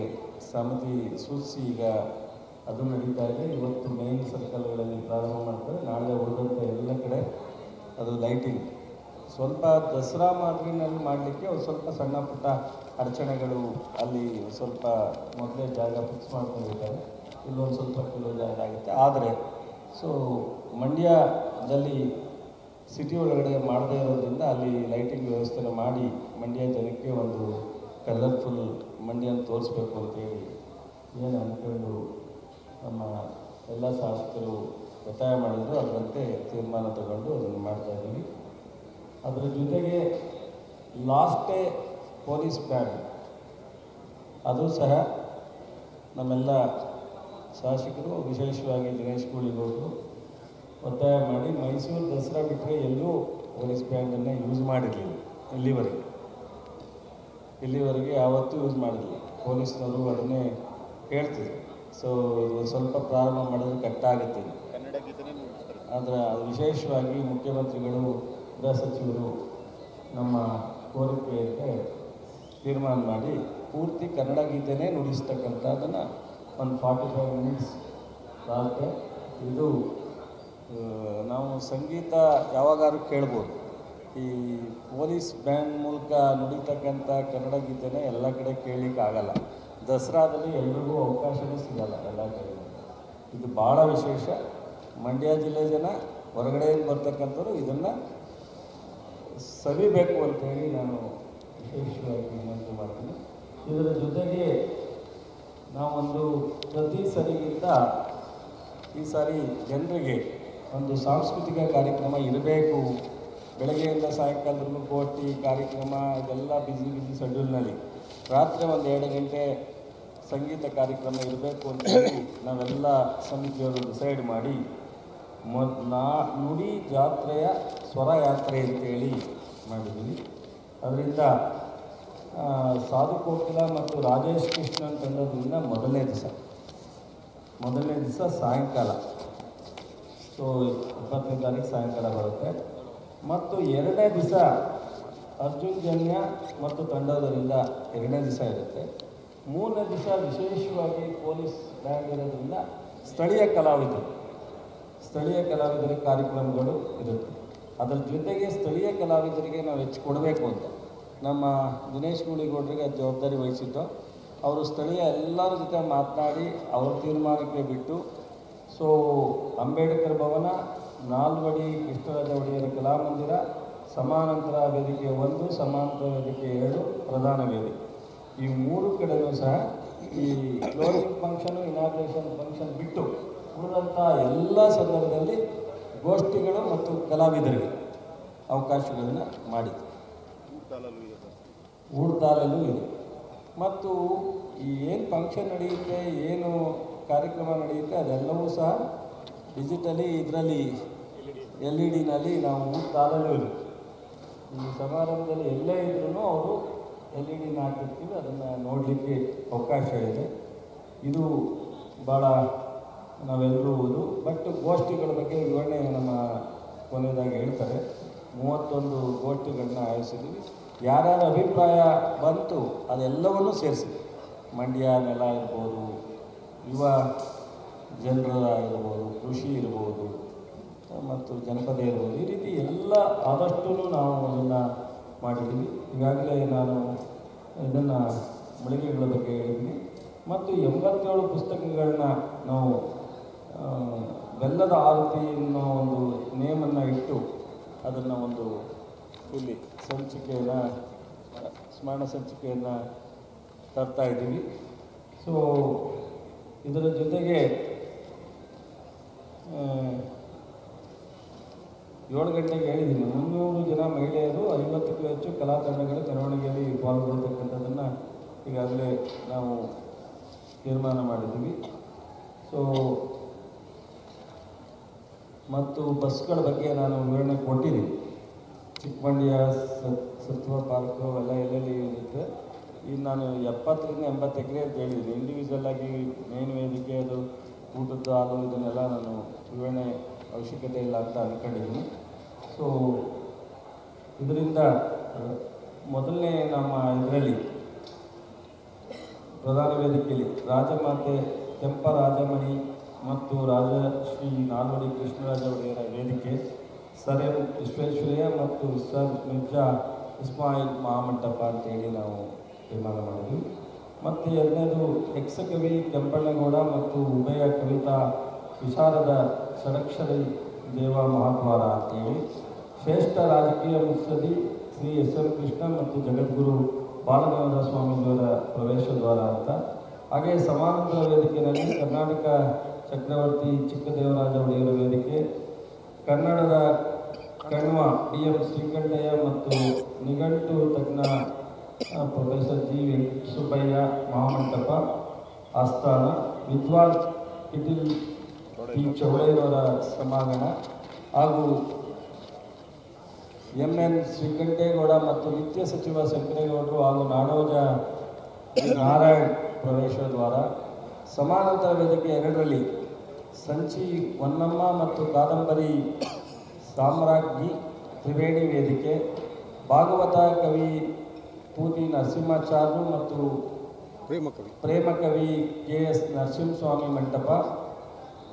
ಸಮಿತಿ ಸೂಚಿಸಿ ಈಗ ಅದು ನಡೀತಾ ಇದೆ. ಇವತ್ತು ಮೇನ್ ಸರ್ಕಲ್ಗಳಲ್ಲಿ ಪ್ರಾರಂಭ ಮಾಡ್ತಾರೆ. ನಾಳೆ ಉಳಿದಂಥ ಎಲ್ಲ ಕಡೆ ಅದು ಲೈಟಿಂಗ್ ಸ್ವಲ್ಪ ದಸರಾ ಮಾದರಿನಲ್ಲಿ ಮಾಡಲಿಕ್ಕೆ ಒಂದು ಸ್ವಲ್ಪ ಸಣ್ಣ ಪುಟ್ಟ ಅಡಚಣೆಗಳು ಅಲ್ಲಿ ಸ್ವಲ್ಪ ಮೊದಲೇ ಜಾಗ ಫಿಕ್ಸ್ ಮಾಡ್ಕೊಂಡಿದ್ದಾರೆ. ಇಲ್ಲೊಂದು ಸ್ವಲ್ಪ ಕೆಲವು ಜಾಗ ಆಗುತ್ತೆ. ಆದರೆ ಸೊ ಮಂಡ್ಯದಲ್ಲಿ ಸಿಟಿ ಒಳಗಡೆ ಮಾಡದೇ ಇರೋದ್ರಿಂದ ಅಲ್ಲಿ ಲೈಟಿಂಗ್ ವ್ಯವಸ್ಥೆನ ಮಾಡಿ ಮಂಡ್ಯ ಜನಕ್ಕೆ ಒಂದು ಕಲರ್ಫುಲ್ ಮಂಡ್ಯನ ತೋರಿಸ್ಬೇಕು ಅಂತೇಳಿ ಏನು ಅಂದ್ಕೊಂಡು ನಮ್ಮ ಎಲ್ಲ ಶಾಸಕರು ಒತ್ತಾಯ ಮಾಡಿದ್ರು. ಅದರಂತೆ ತೀರ್ಮಾನ ತಗೊಂಡು ಅದನ್ನು ಮಾಡ್ತಾಯಿದ್ದೀವಿ. ಅದರ ಜೊತೆಗೆ ಲಾಸ್ಟ್ ಡೇ ಪೊಲೀಸ್ ಬ್ಯಾಂಡ್ ಅದು ಸಹ ನಮ್ಮೆಲ್ಲ ಶಾಸಕರು, ವಿಶೇಷವಾಗಿ ದಿನೇಶ್ ಗೂಳಿಗೌಡರು ಒತ್ತಾಯ ಮಾಡಿ ಮೈಸೂರು ದಸರಾ ಬಿಟ್ಟರೆ ಎಲ್ಲೂ ಪೊಲೀಸ್ ಬ್ಯಾಂಡನ್ನು ಯೂಸ್ ಮಾಡಿರಲಿಲ್ಲ. ಇಲ್ಲಿವರೆಗೆ ಯಾವತ್ತೂ ಯೂಸ್ ಮಾಡಿರಲಿಲ್ಲ. ಪೊಲೀಸ್ನವರು ಅದನ್ನೇ ಹೇಳ್ತಿದ್ರು. ಸೊ ಇದು ಸ್ವಲ್ಪ ಪ್ರಾರಂಭ ಮಾಡಿದ್ರೆ ಕಟ್ಟಾಗುತ್ತೆ. ಕನ್ನಡ ಗೀತೆನೇ ನುಡಿಸ್ತಾರೆ. ಆದರೆ ಅದು ವಿಶೇಷವಾಗಿ ಮುಖ್ಯಮಂತ್ರಿಗಳು, ಗೃಹ ಸಚಿವರು ನಮ್ಮ ಕೋರಿಕೆಗೆ ತೀರ್ಮಾನ ಮಾಡಿ ಪೂರ್ತಿ ಕನ್ನಡ ಗೀತೆನೇ ನುಡಿಸ್ತಕ್ಕಂಥದ್ದನ್ನು ಒಂದು 45 ಮಿನಿಟ್ಸ್ ಆಗುತ್ತೆ. ಇದು ನಾವು ಸಂಗೀತ ಯಾವಾಗಾದ್ರೂ ಕೇಳ್ಬೋದು. ಈ ಪೊಲೀಸ್ ಬ್ಯಾಂಡ್ ಮೂಲಕ ನುಡಿತಕ್ಕಂಥ ಕನ್ನಡ ಗೀತೆನೇ ಎಲ್ಲ ಕಡೆ ಕೇಳಲಿಕ್ಕೆ ಆಗಲ್ಲ. ದಸರಾದಲ್ಲಿ ಎಲ್ರಿಗೂ ಅವಕಾಶವೂ ಸಿಗಲ್ಲ ಎಲ್ಲ ಕಡೆ. ಇದು ಭಾಳ ವಿಶೇಷ. ಮಂಡ್ಯ ಜಿಲ್ಲೆ ಜನ ಹೊರಗಡೆಯಿಂದ ಬರ್ತಕ್ಕಂಥವ್ರು ಇದನ್ನು ಸವಿಬೇಕು ಅಂತೇಳಿ ನಾನು ವಿಶೇಷವಾಗಿ ವಿನಂತಿ ಮಾಡ್ತೀನಿ. ಇದರ ಜೊತೆಗೆ ನಾವೊಂದು ಪ್ರತಿ ಸರಿಗಿಂತ ಈ ಸಾರಿ ಜನರಿಗೆ ಒಂದು ಸಾಂಸ್ಕೃತಿಕ ಕಾರ್ಯಕ್ರಮ ಇರಬೇಕು. ಬೆಳಗ್ಗೆಯಿಂದ ಸಾಯಂಕಾಲದವರೆಗೂ ಕೋಟಿ ಕಾರ್ಯಕ್ರಮ ಇದೆಲ್ಲ ಬಿಸಿ ಶೆಡ್ಯೂಲ್ನಲ್ಲಿ ರಾತ್ರಿ ಒಂದು 2 ಗಂಟೆ ಸಂಗೀತ ಕಾರ್ಯಕ್ರಮ ಇರಬೇಕು ಅಂತೇಳಿ ನಾವೆಲ್ಲ ಸಮಿತಿಯವರು ಡಿಸೈಡ್ ಮಾಡಿ ನುಡಿ ಜಾತ್ರೆಯ ಸ್ವರ ಯಾತ್ರೆ ಅಂತೇಳಿ ಮಾಡಿದ್ದೀವಿ. ಅದರಿಂದ ಸಾಧು ಕೋಕಿಲ ಮತ್ತು ರಾಜೇಶ್ ಕೃಷ್ಣನ್ ತಂಡದಿಂದ ಮೊದಲನೇ ದಿವಸ ಸಾಯಂಕಾಲ, ಸೊ 20ನೇ ತಾರೀಕು ಸಾಯಂಕಾಲ ಬರುತ್ತೆ. ಮತ್ತು 2ನೇ ದಿವಸ ಅರ್ಜುನ್ ಜನ್ಯ ಮತ್ತು ತಂಡದವರಿಂದ 2ನೇ ದಿವಸ ಇರುತ್ತೆ. 3ನೇ ದಿವಸ ವಿಶೇಷವಾಗಿ ಪೊಲೀಸ್ ಬ್ಯಾಂಡ್ ಇರೋದ್ರಿಂದ ಸ್ಥಳೀಯ ಕಲಾವಿದರ ಕಾರ್ಯಕ್ರಮಗಳು ಇರುತ್ತೆ. ಅದರ ಜೊತೆಗೆ ಸ್ಥಳೀಯ ಕಲಾವಿದರಿಗೆ ನಾವು ಹೆಚ್ಚು ಕೊಡಬೇಕು ಅಂತ ನಮ್ಮ ದಿನೇಶ್ ಗೂಳಿಗೌಡರಿಗೆ ಅದು ಜವಾಬ್ದಾರಿ ವಹಿಸಿದ್ದು. ಅವರು ಸ್ಥಳೀಯ ಎಲ್ಲರ ಜೊತೆ ಮಾತನಾಡಿ ಅವ್ರ ತೀರ್ಮಾನಕ್ಕೆ ಬಿಟ್ಟು, ಸೊ ಅಂಬೇಡ್ಕರ್ ಭವನ, ನಾಲ್ವಡಿ ಕೃಷ್ಣರಾಜ ಒಡೆಯರ ಕಲಾಮಂದಿರ, ಸಮಾನಾಂತರ ವೇದಿಕೆ 1, ಸಮಾನಾಂತರ ವೇದಿಕೆ 2, ಪ್ರಧಾನ ವೇದಿಕೆ ಈ 3 ಕಡೆಯೂ ಸಹ ಈ ಕ್ಲೋಸಿಂಗ್ ಫಂಕ್ಷನು, ಇನಾಗ್ರೇಷನ್ ಫಂಕ್ಷನ್ ಬಿಟ್ಟು ಉಳಿದಂಥ ಎಲ್ಲ ಸಂದರ್ಭದಲ್ಲಿ ಗೋಷ್ಠಿಗಳು ಮತ್ತು ಕಲಾವಿದರಿಗೆ ಅವಕಾಶಗಳನ್ನು ಮಾಡಿದೆ. ಊಟದಲ್ಲೂ ಇದೆ. ಮತ್ತು ಈ ಏನು ಫಂಕ್ಷನ್ ನಡೆಯುತ್ತೆ, ಏನು ಕಾರ್ಯಕ್ರಮ ನಡೆಯುತ್ತೆ ಅದೆಲ್ಲವೂ ಸಹ ಡಿಜಿಟಲಿ ಇದರಲ್ಲಿ LED ನಾವು ಊಟದಲ್ಲೂ ಇರುತ್ತೆ. ಈ ಸಮಾರಂಭದಲ್ಲಿ ಎಲ್ಲೇ ಇದ್ರೂ ಅವರು LED ಹಾಕಿರ್ತೀವಿ, ಅದನ್ನು ನೋಡಲಿಕ್ಕೆ ಅವಕಾಶ ಇದೆ. ಇದು ಭಾಳ ನಾವೆಲ್ಲರೂ ಬಟ್ ಗೋಷ್ಠಿಗಳ ಬಗ್ಗೆ ವಿವರಣೆ ನಮ್ಮ ಕೊನೆಯದಾಗಿ ಹೇಳ್ತಾರೆ. 31 ಗೋಷ್ಠಿಗಳನ್ನ ಆಯೋಜಿಸಿದ್ವಿ. ಯಾರ್ಯಾರ ಅಭಿಪ್ರಾಯ ಬಂತು ಅದೆಲ್ಲವನ್ನೂ ಸೇರಿಸಿದ್ವಿ. ಮಂಡ್ಯ ನೆಲ ಇರ್ಬೋದು, ಯುವ ಜನರ ಇರ್ಬೋದು, ಕೃಷಿ ಇರ್ಬೋದು ಮತ್ತು ಜನಪದ ಇರ್ಬೋದು, ಈ ರೀತಿ ಎಲ್ಲ ಆದಷ್ಟು ನಾವು ಅದನ್ನು ಮಾಡಿದ್ದೀವಿ. ಈಗಾಗಲೇ ನಾನು ಇದನ್ನು ಮಳಿಗೆಗಳ ಬಗ್ಗೆ ಹೇಳಿದ್ದೀನಿ. ಮತ್ತು 87 ಪುಸ್ತಕಗಳನ್ನ ನಾವು ಬೆಲ್ಲದ ಆರತಿ ಅನ್ನೋ ಒಂದು ನೇಮನ್ನು ಇಟ್ಟು ಅದನ್ನು ಒಂದು ಇಲ್ಲಿ ಸ್ಮರಣ ಸಂಚಿಕೆಯನ್ನು ತರ್ತಾಯಿದ್ದೀವಿ. ಸೊ ಇದರ ಜೊತೆಗೆ 7 ಗಂಟೆಗೆ ಹೇಳಿದ್ದೀನಿ 300 ಜನ ಮಹಿಳೆಯರು, 50ಕ್ಕೂ ಹೆಚ್ಚು ಕಲಾ ತಂಡಗಳು ಮೆರವಣಿಗೆಯಲ್ಲಿ ಪಾಲ್ಗೊಳ್ತಕ್ಕಂಥದ್ದನ್ನು ಈಗಾಗಲೇ ನಾವು ತೀರ್ಮಾನ ಮಾಡಿದ್ದೀವಿ. ಸೊ ಮತ್ತು ಬಸ್ಗಳ ಬಗ್ಗೆ ನಾನು ವಿವರಣೆ ಕೊಟ್ಟಿದ್ದೀನಿ. ಚಿಕ್ಕಮಂಡ್ಯ ಸತ್ವ ಪಾರ್ಕು ಅವೆಲ್ಲ ಎಲ್ಲೆಲ್ಲಿ ಇರುತ್ತೆ. ಈಗ ನಾನು 70ರಿಂದ 80 ಎಕರೆ ಅಂತ ಹೇಳಿದ್ದೀನಿ. ಇಂಡಿವಿಜುವಲ್ ಆಗಿ ಮೇನ್ ವೇದಿಕೆ ಅದು ಊಟದ್ದು ಹಾಲು ಇದನ್ನೆಲ್ಲ ನಾನು ವಿವರಣೆ ಅವಶ್ಯಕತೆ ಇಲ್ಲ ಅಂತ ಅಂದ್ಕೊಂಡಿದ್ದೀನಿ. ಸೊ ಇದರಿಂದ ಮೊದಲನೇ ನಮ್ಮ ಇದರಲ್ಲಿ ಪ್ರಧಾನ ವೇದಿಕೆಯಲ್ಲಿ ರಾಜಮಾತೆ ಕೆಂಪರಾಜಮಣಿ ಮತ್ತು ರಾಜಶ್ರೀ ನಾಲ್ವಡಿ ಕೃಷ್ಣರಾಜ ಒಡೆಯರ ವೇದಿಕೆ, ಸರ್ ಎಂ ವಿಶ್ವೇಶ್ವರಯ್ಯ ಮತ್ತು ಸರ್ ಮಿರ್ಜಾ ಇಸ್ಮಾಯಿಲ್ ಮಹಾಮಂಟಪ ಅಂತೇಳಿ ನಾವು ತೀರ್ಮಾನ ಮಾಡಿದ್ವಿ. ಮತ್ತು ಎರಡನೇದು ಯಕ್ಷಕವಿ ಕೆಂಪಣ್ಣಗೌಡ ಮತ್ತು ಉಭಯ ಕವಿತಾ ವಿಶಾರದ ಷಡಕ್ಷರಿ ದೇವ ಮಹಾದ್ವಾರ ಅಂತೇಳಿ, ಶ್ರೇಷ್ಠ ರಾಜಕೀಯ ಮುತ್ಸದಿ ಶ್ರೀ ಎಸ್ ಎಂ ಕೃಷ್ಣ ಮತ್ತು ಜಗದ್ಗುರು ಬಾಲಗಂಗಾಧರ ಸ್ವಾಮೀಜಿಯವರ ಪ್ರವೇಶ ದ್ವಾರ ಅಂತ. ಹಾಗೆ ಸಮಾನಾಂತರ ವೇದಿಕೆಯಲ್ಲಿ ಕರ್ನಾಟಕ ಚಕ್ರವರ್ತಿ ಚಿಕ್ಕದೇವರಾಜ ಒಡೆಯರ ವೇದಿಕೆ, ಕನ್ನಡದ ಕಣ್ವ ಡಿ ಎಂ ಶ್ರೀಕಂಠಯ್ಯ ಮತ್ತು ನಿಘಂಟು ತಜ್ಞ ಪ್ರೊಫೆಸರ್ ಜಿ ವೆಂಕಟಸುಬ್ಬಯ್ಯ ಮಹಾಮಂಟಪ ಆಸ್ಥಾನ, ವಿದ್ವಾನ್ ಪಿಟೀಲ್ ಪಿ ಚೌಡಯ್ಯನವರ ಸಮಾಗಮ ಹಾಗೂ ಎಂ ಎನ್ ಶ್ರೀಕಂಠೇಗೌಡ ಮತ್ತು ನಿತ್ಯ ಸಚಿವ ಶಂಕರೇಗೌಡರು ಹಾಗೂ ನಾಡೋಜ ನಾರಾಯಣ್ ಪ್ರವೇಶ ದ್ವಾರ. ಸಮಾನಾಂತರ ವೇದಿಕೆ 2ರಲ್ಲಿ ಸಂಚಿ ಹೊನ್ನಮ್ಮ ಮತ್ತು ಕಾದಂಬರಿ ಸಾಮ್ರಾಜ್ಞಿ ತ್ರಿವೇಣಿ ವೇದಿಕೆ, ಭಾಗವತ ಕವಿ ಪೂತಿ ನರಸಿಂಹಾಚಾರ್ಯರು ಮತ್ತು ಪ್ರೇಮಕವಿ ಕೆ ಎಸ್ ನರಸಿಂಹಸ್ವಾಮಿ ಮಂಟಪ,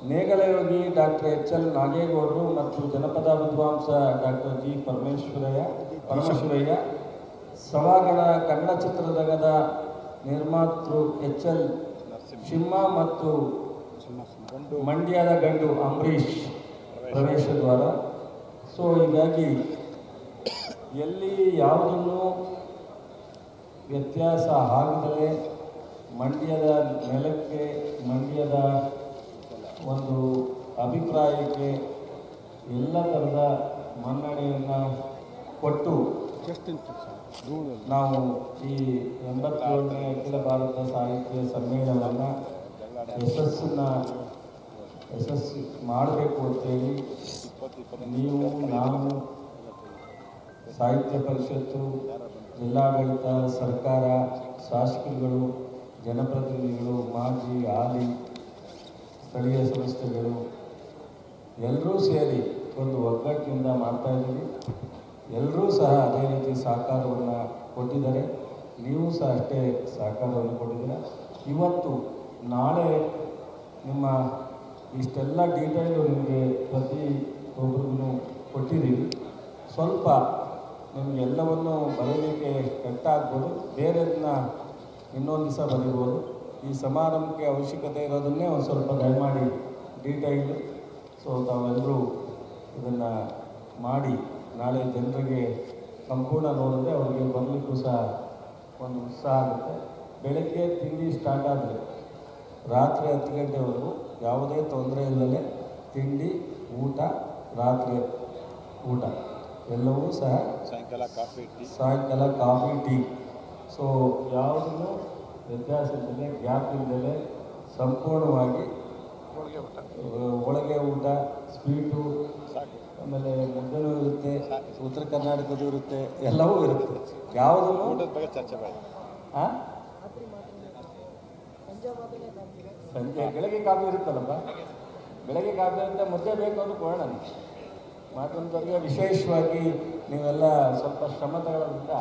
ನೇಗಲಯೋಗಿ ಡಾಕ್ಟರ್ ಎಚ್ ಎಲ್ ನಾಗೇಗೌಡರು ಮತ್ತು ಜನಪದ ವಿದ್ವಾಂಸ ಡಾಕ್ಟರ್ ಜಿ ಪರಮಶಿವಯ್ಯ, ಸಭಾಗಣ ಕನ್ನಡ ಚಿತ್ರರಂಗದ ನಿರ್ಮಾತೃ ಎಚ್ ಎಲ್ ಸಿಂಹ ಮತ್ತು ಮಂಡ್ಯದ ಗಂಡು ಅಂಬರೀಷ್ ಪ್ರವೇಶ ದ್ವಾರ. ಸೊ ಹೀಗಾಗಿ ಎಲ್ಲಿ ಯಾವುದನ್ನು ವ್ಯತ್ಯಾಸ ಆಗದಲೇ ಮಂಡ್ಯದ ನೆಲಕ್ಕೆ, ಮಂಡ್ಯದ ಒಂದು ಅಭಿಪ್ರಾಯಕ್ಕೆ ಎಲ್ಲ ಥರದ ಮನ್ನಣೆಯನ್ನು ಕೊಟ್ಟು ನಾವು ಈ 87ನೇ ಅಖಿಲ ಭಾರತ ಸಾಹಿತ್ಯ ಸಮ್ಮೇಳನವನ್ನು ಯಶಸ್ಸು ಮಾಡಬೇಕು ಅಂತೇಳಿ ನೀವು, ನಾನು, ಸಾಹಿತ್ಯ ಪರಿಷತ್ತು, ಜಿಲ್ಲಾಡಳಿತ, ಸರ್ಕಾರ, ಶಾಸಕರುಗಳು, ಜನಪ್ರತಿನಿಧಿಗಳು, ಮಾಜಿ ಹಾಲಿ ಸ್ಥಳೀಯ ಸಂಸ್ಥೆಗಳು ಎಲ್ಲರೂ ಸೇರಿ ಒಂದು ಒಗ್ಗಟ್ಟಿನಿಂದ ಮಾಡ್ತಾಯಿದ್ದೀವಿ. ಎಲ್ಲರೂ ಸಹ ಅದೇ ರೀತಿ ಸಹಕಾರವನ್ನು ಕೊಟ್ಟಿದ್ದಾರೆ. ನೀವು ಸಹ ಅಷ್ಟೇ ಸಹಕಾರವನ್ನು ಕೊಟ್ಟಿದ್ದೀರ. ಇವತ್ತು ನಾಳೆ ನಿಮ್ಮ ಇಷ್ಟೆಲ್ಲ ಡೀಟೇಲು ನಿಮಗೆ ಪ್ರತಿಯೊಬ್ಬರಿಗೂ ಕೊಟ್ಟಿದ್ದೀವಿ. ಸ್ವಲ್ಪ ನಿಮಗೆಲ್ಲವನ್ನು ಬರೀಲಿಕ್ಕೆ ಕಟ್ಟಾಗ್ಬೋದು, ಬೇರೆದನ್ನ ಇನ್ನೊಂದು ದಿವಸ ಬರೀಬೋದು. ಈ ಸಮಾರಂಭಕ್ಕೆ ಅವಶ್ಯಕತೆ ಇರೋದನ್ನೇ ಒಂದು ಸ್ವಲ್ಪ ದಯಮಾಡಿ ಡೀಟೈಲು. ಸೊ ತಾವೆಲ್ಲರೂ ಇದನ್ನು ಮಾಡಿ ನಾಳೆ ಜನರಿಗೆ ಸಂಪೂರ್ಣ ನೋಡಿದ್ರೆ ಅವರಿಗೆ ಬರಲಿಕ್ಕೂ ಸಹ ಒಂದು ಉತ್ಸಾಹ ಆಗುತ್ತೆ. ಬೆಳಗ್ಗೆ ತಿಂಡಿ ಸ್ಟಾರ್ಟ್ ಆದರೆ ರಾತ್ರಿ 10 ಗಂಟೆವರೆಗೂ ಯಾವುದೇ ತೊಂದರೆ ಇಲ್ಲದೆ ತಿಂಡಿ, ಊಟ, ರಾತ್ರಿ ಊಟ ಎಲ್ಲವೂ ಸಹ ಸಾಯಂಕಾಲ ಕಾಫಿ ಟೀ. ಸೊ ಯಾವುದೂ ವ್ಯತ್ಯಾಸ ಇಲ್ಲದೆ, ಗ್ಯಾಪ್ ಇಲ್ಲದೆ ಸಂಪೂರ್ಣವಾಗಿ ಒಳಗೆ ಊಟ, ಸ್ವೀಟು, ಆಮೇಲೆ ಮುದ್ದೆನೂ ಇರುತ್ತೆ, ಉತ್ತರ ಕರ್ನಾಟಕದ್ದು ಇರುತ್ತೆ, ಎಲ್ಲವೂ ಇರುತ್ತೆ. ಯಾವುದನ್ನು ಚರ್ಚೆ ಹಾಂ ಸಂಜೆ ಬೆಳಗ್ಗೆ ಕಾಫಿ ಇರುತ್ತಲ್ಲಪ್ಪ, ಬೆಳಗ್ಗೆ ಕಾಫಿ ಅಂತ ಮುದ್ದೆ ಬೇಕು ಅಂತ ಕೊಡೋಣ. ಮಾತೊಂದರಿಗೆ ವಿಶೇಷವಾಗಿ ನೀವೆಲ್ಲ ಸ್ವಲ್ಪ ಶ್ರಮ ತಗೊಳ್ಳೋದ್ರಿಂದ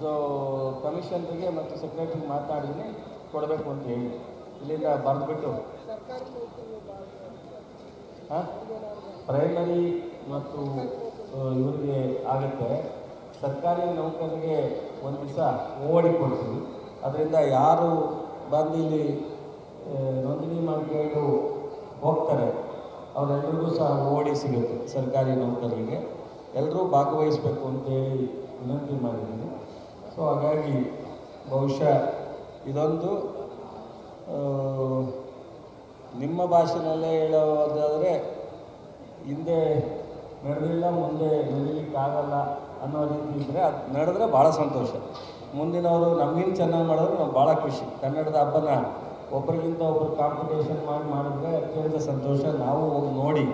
ಸೊ ಕಮಿಷನ್ರಿಗೆ ಮತ್ತು ಸೆಕ್ರೆಟರಿಗೆ ಮಾತಾಡಿದ್ರೆ ಕೊಡಬೇಕು ಅಂತ ಹೇಳಿ ಇಲ್ಲಿಂದ ಬರೆದ್ಬಿಟ್ಟು ಪ್ರೈಮರಿ ಮತ್ತು ಇವರಿಗೆ ಆಗುತ್ತೆ. ಸರ್ಕಾರಿ ನೌಕರರಿಗೆ ಒಂದು ದಿವಸ ಓಡಿ ಕೊಡ್ತೀವಿ. ಅದರಿಂದ ಯಾರು ಬಂದು ಇಲ್ಲಿ ನೋಂದಣಿ ಮಾಡಿಕೊಂಡು ಹೋಗ್ತಾರೆ ಅವರೆಲ್ಲರಿಗೂ ಸಹ ಓಡಿ ಸಿಗುತ್ತೆ. ಸರ್ಕಾರಿ ನೌಕರರಿಗೆ ಎಲ್ಲರೂ ಭಾಗವಹಿಸಬೇಕು ಅಂತೇಳಿ ವಿನಂತಿ ಮಾಡಿದ್ದೀನಿ. ಸೊ ಹಾಗಾಗಿ ಬಹುಶಃ ಇದೊಂದು ನಿಮ್ಮ ಭಾಷೆನಲ್ಲೇ ಹೇಳೋದಾದರೆ ಹಿಂದೆ ನಡೆದಿಲ್ಲ, ಮುಂದೆ ನಡೀಲಿಕ್ಕಾಗಲ್ಲ ಅನ್ನೋ ರೀತಿ ಇದ್ದರೆ ಅದು ನಡೆದ್ರೆ ಭಾಳ ಸಂತೋಷ. ಮುಂದಿನವರು ನಮಗಿಂತ ಚೆನ್ನಾಗಿ ಮಾಡಿದ್ರೆ ನಾವು ಭಾಳ ಖುಷಿ. ಕನ್ನಡದ ಹಬ್ಬನ ಒಬ್ಬರಿಗಿಂತ ಒಬ್ಬರು ಕಾಂಪಿಟೇಷನ್ ಮಾಡಿದ್ರೆ ಅತ್ಯಂತ ಸಂತೋಷ. ನಾವು ಹೋಗಿ ನೋಡಿ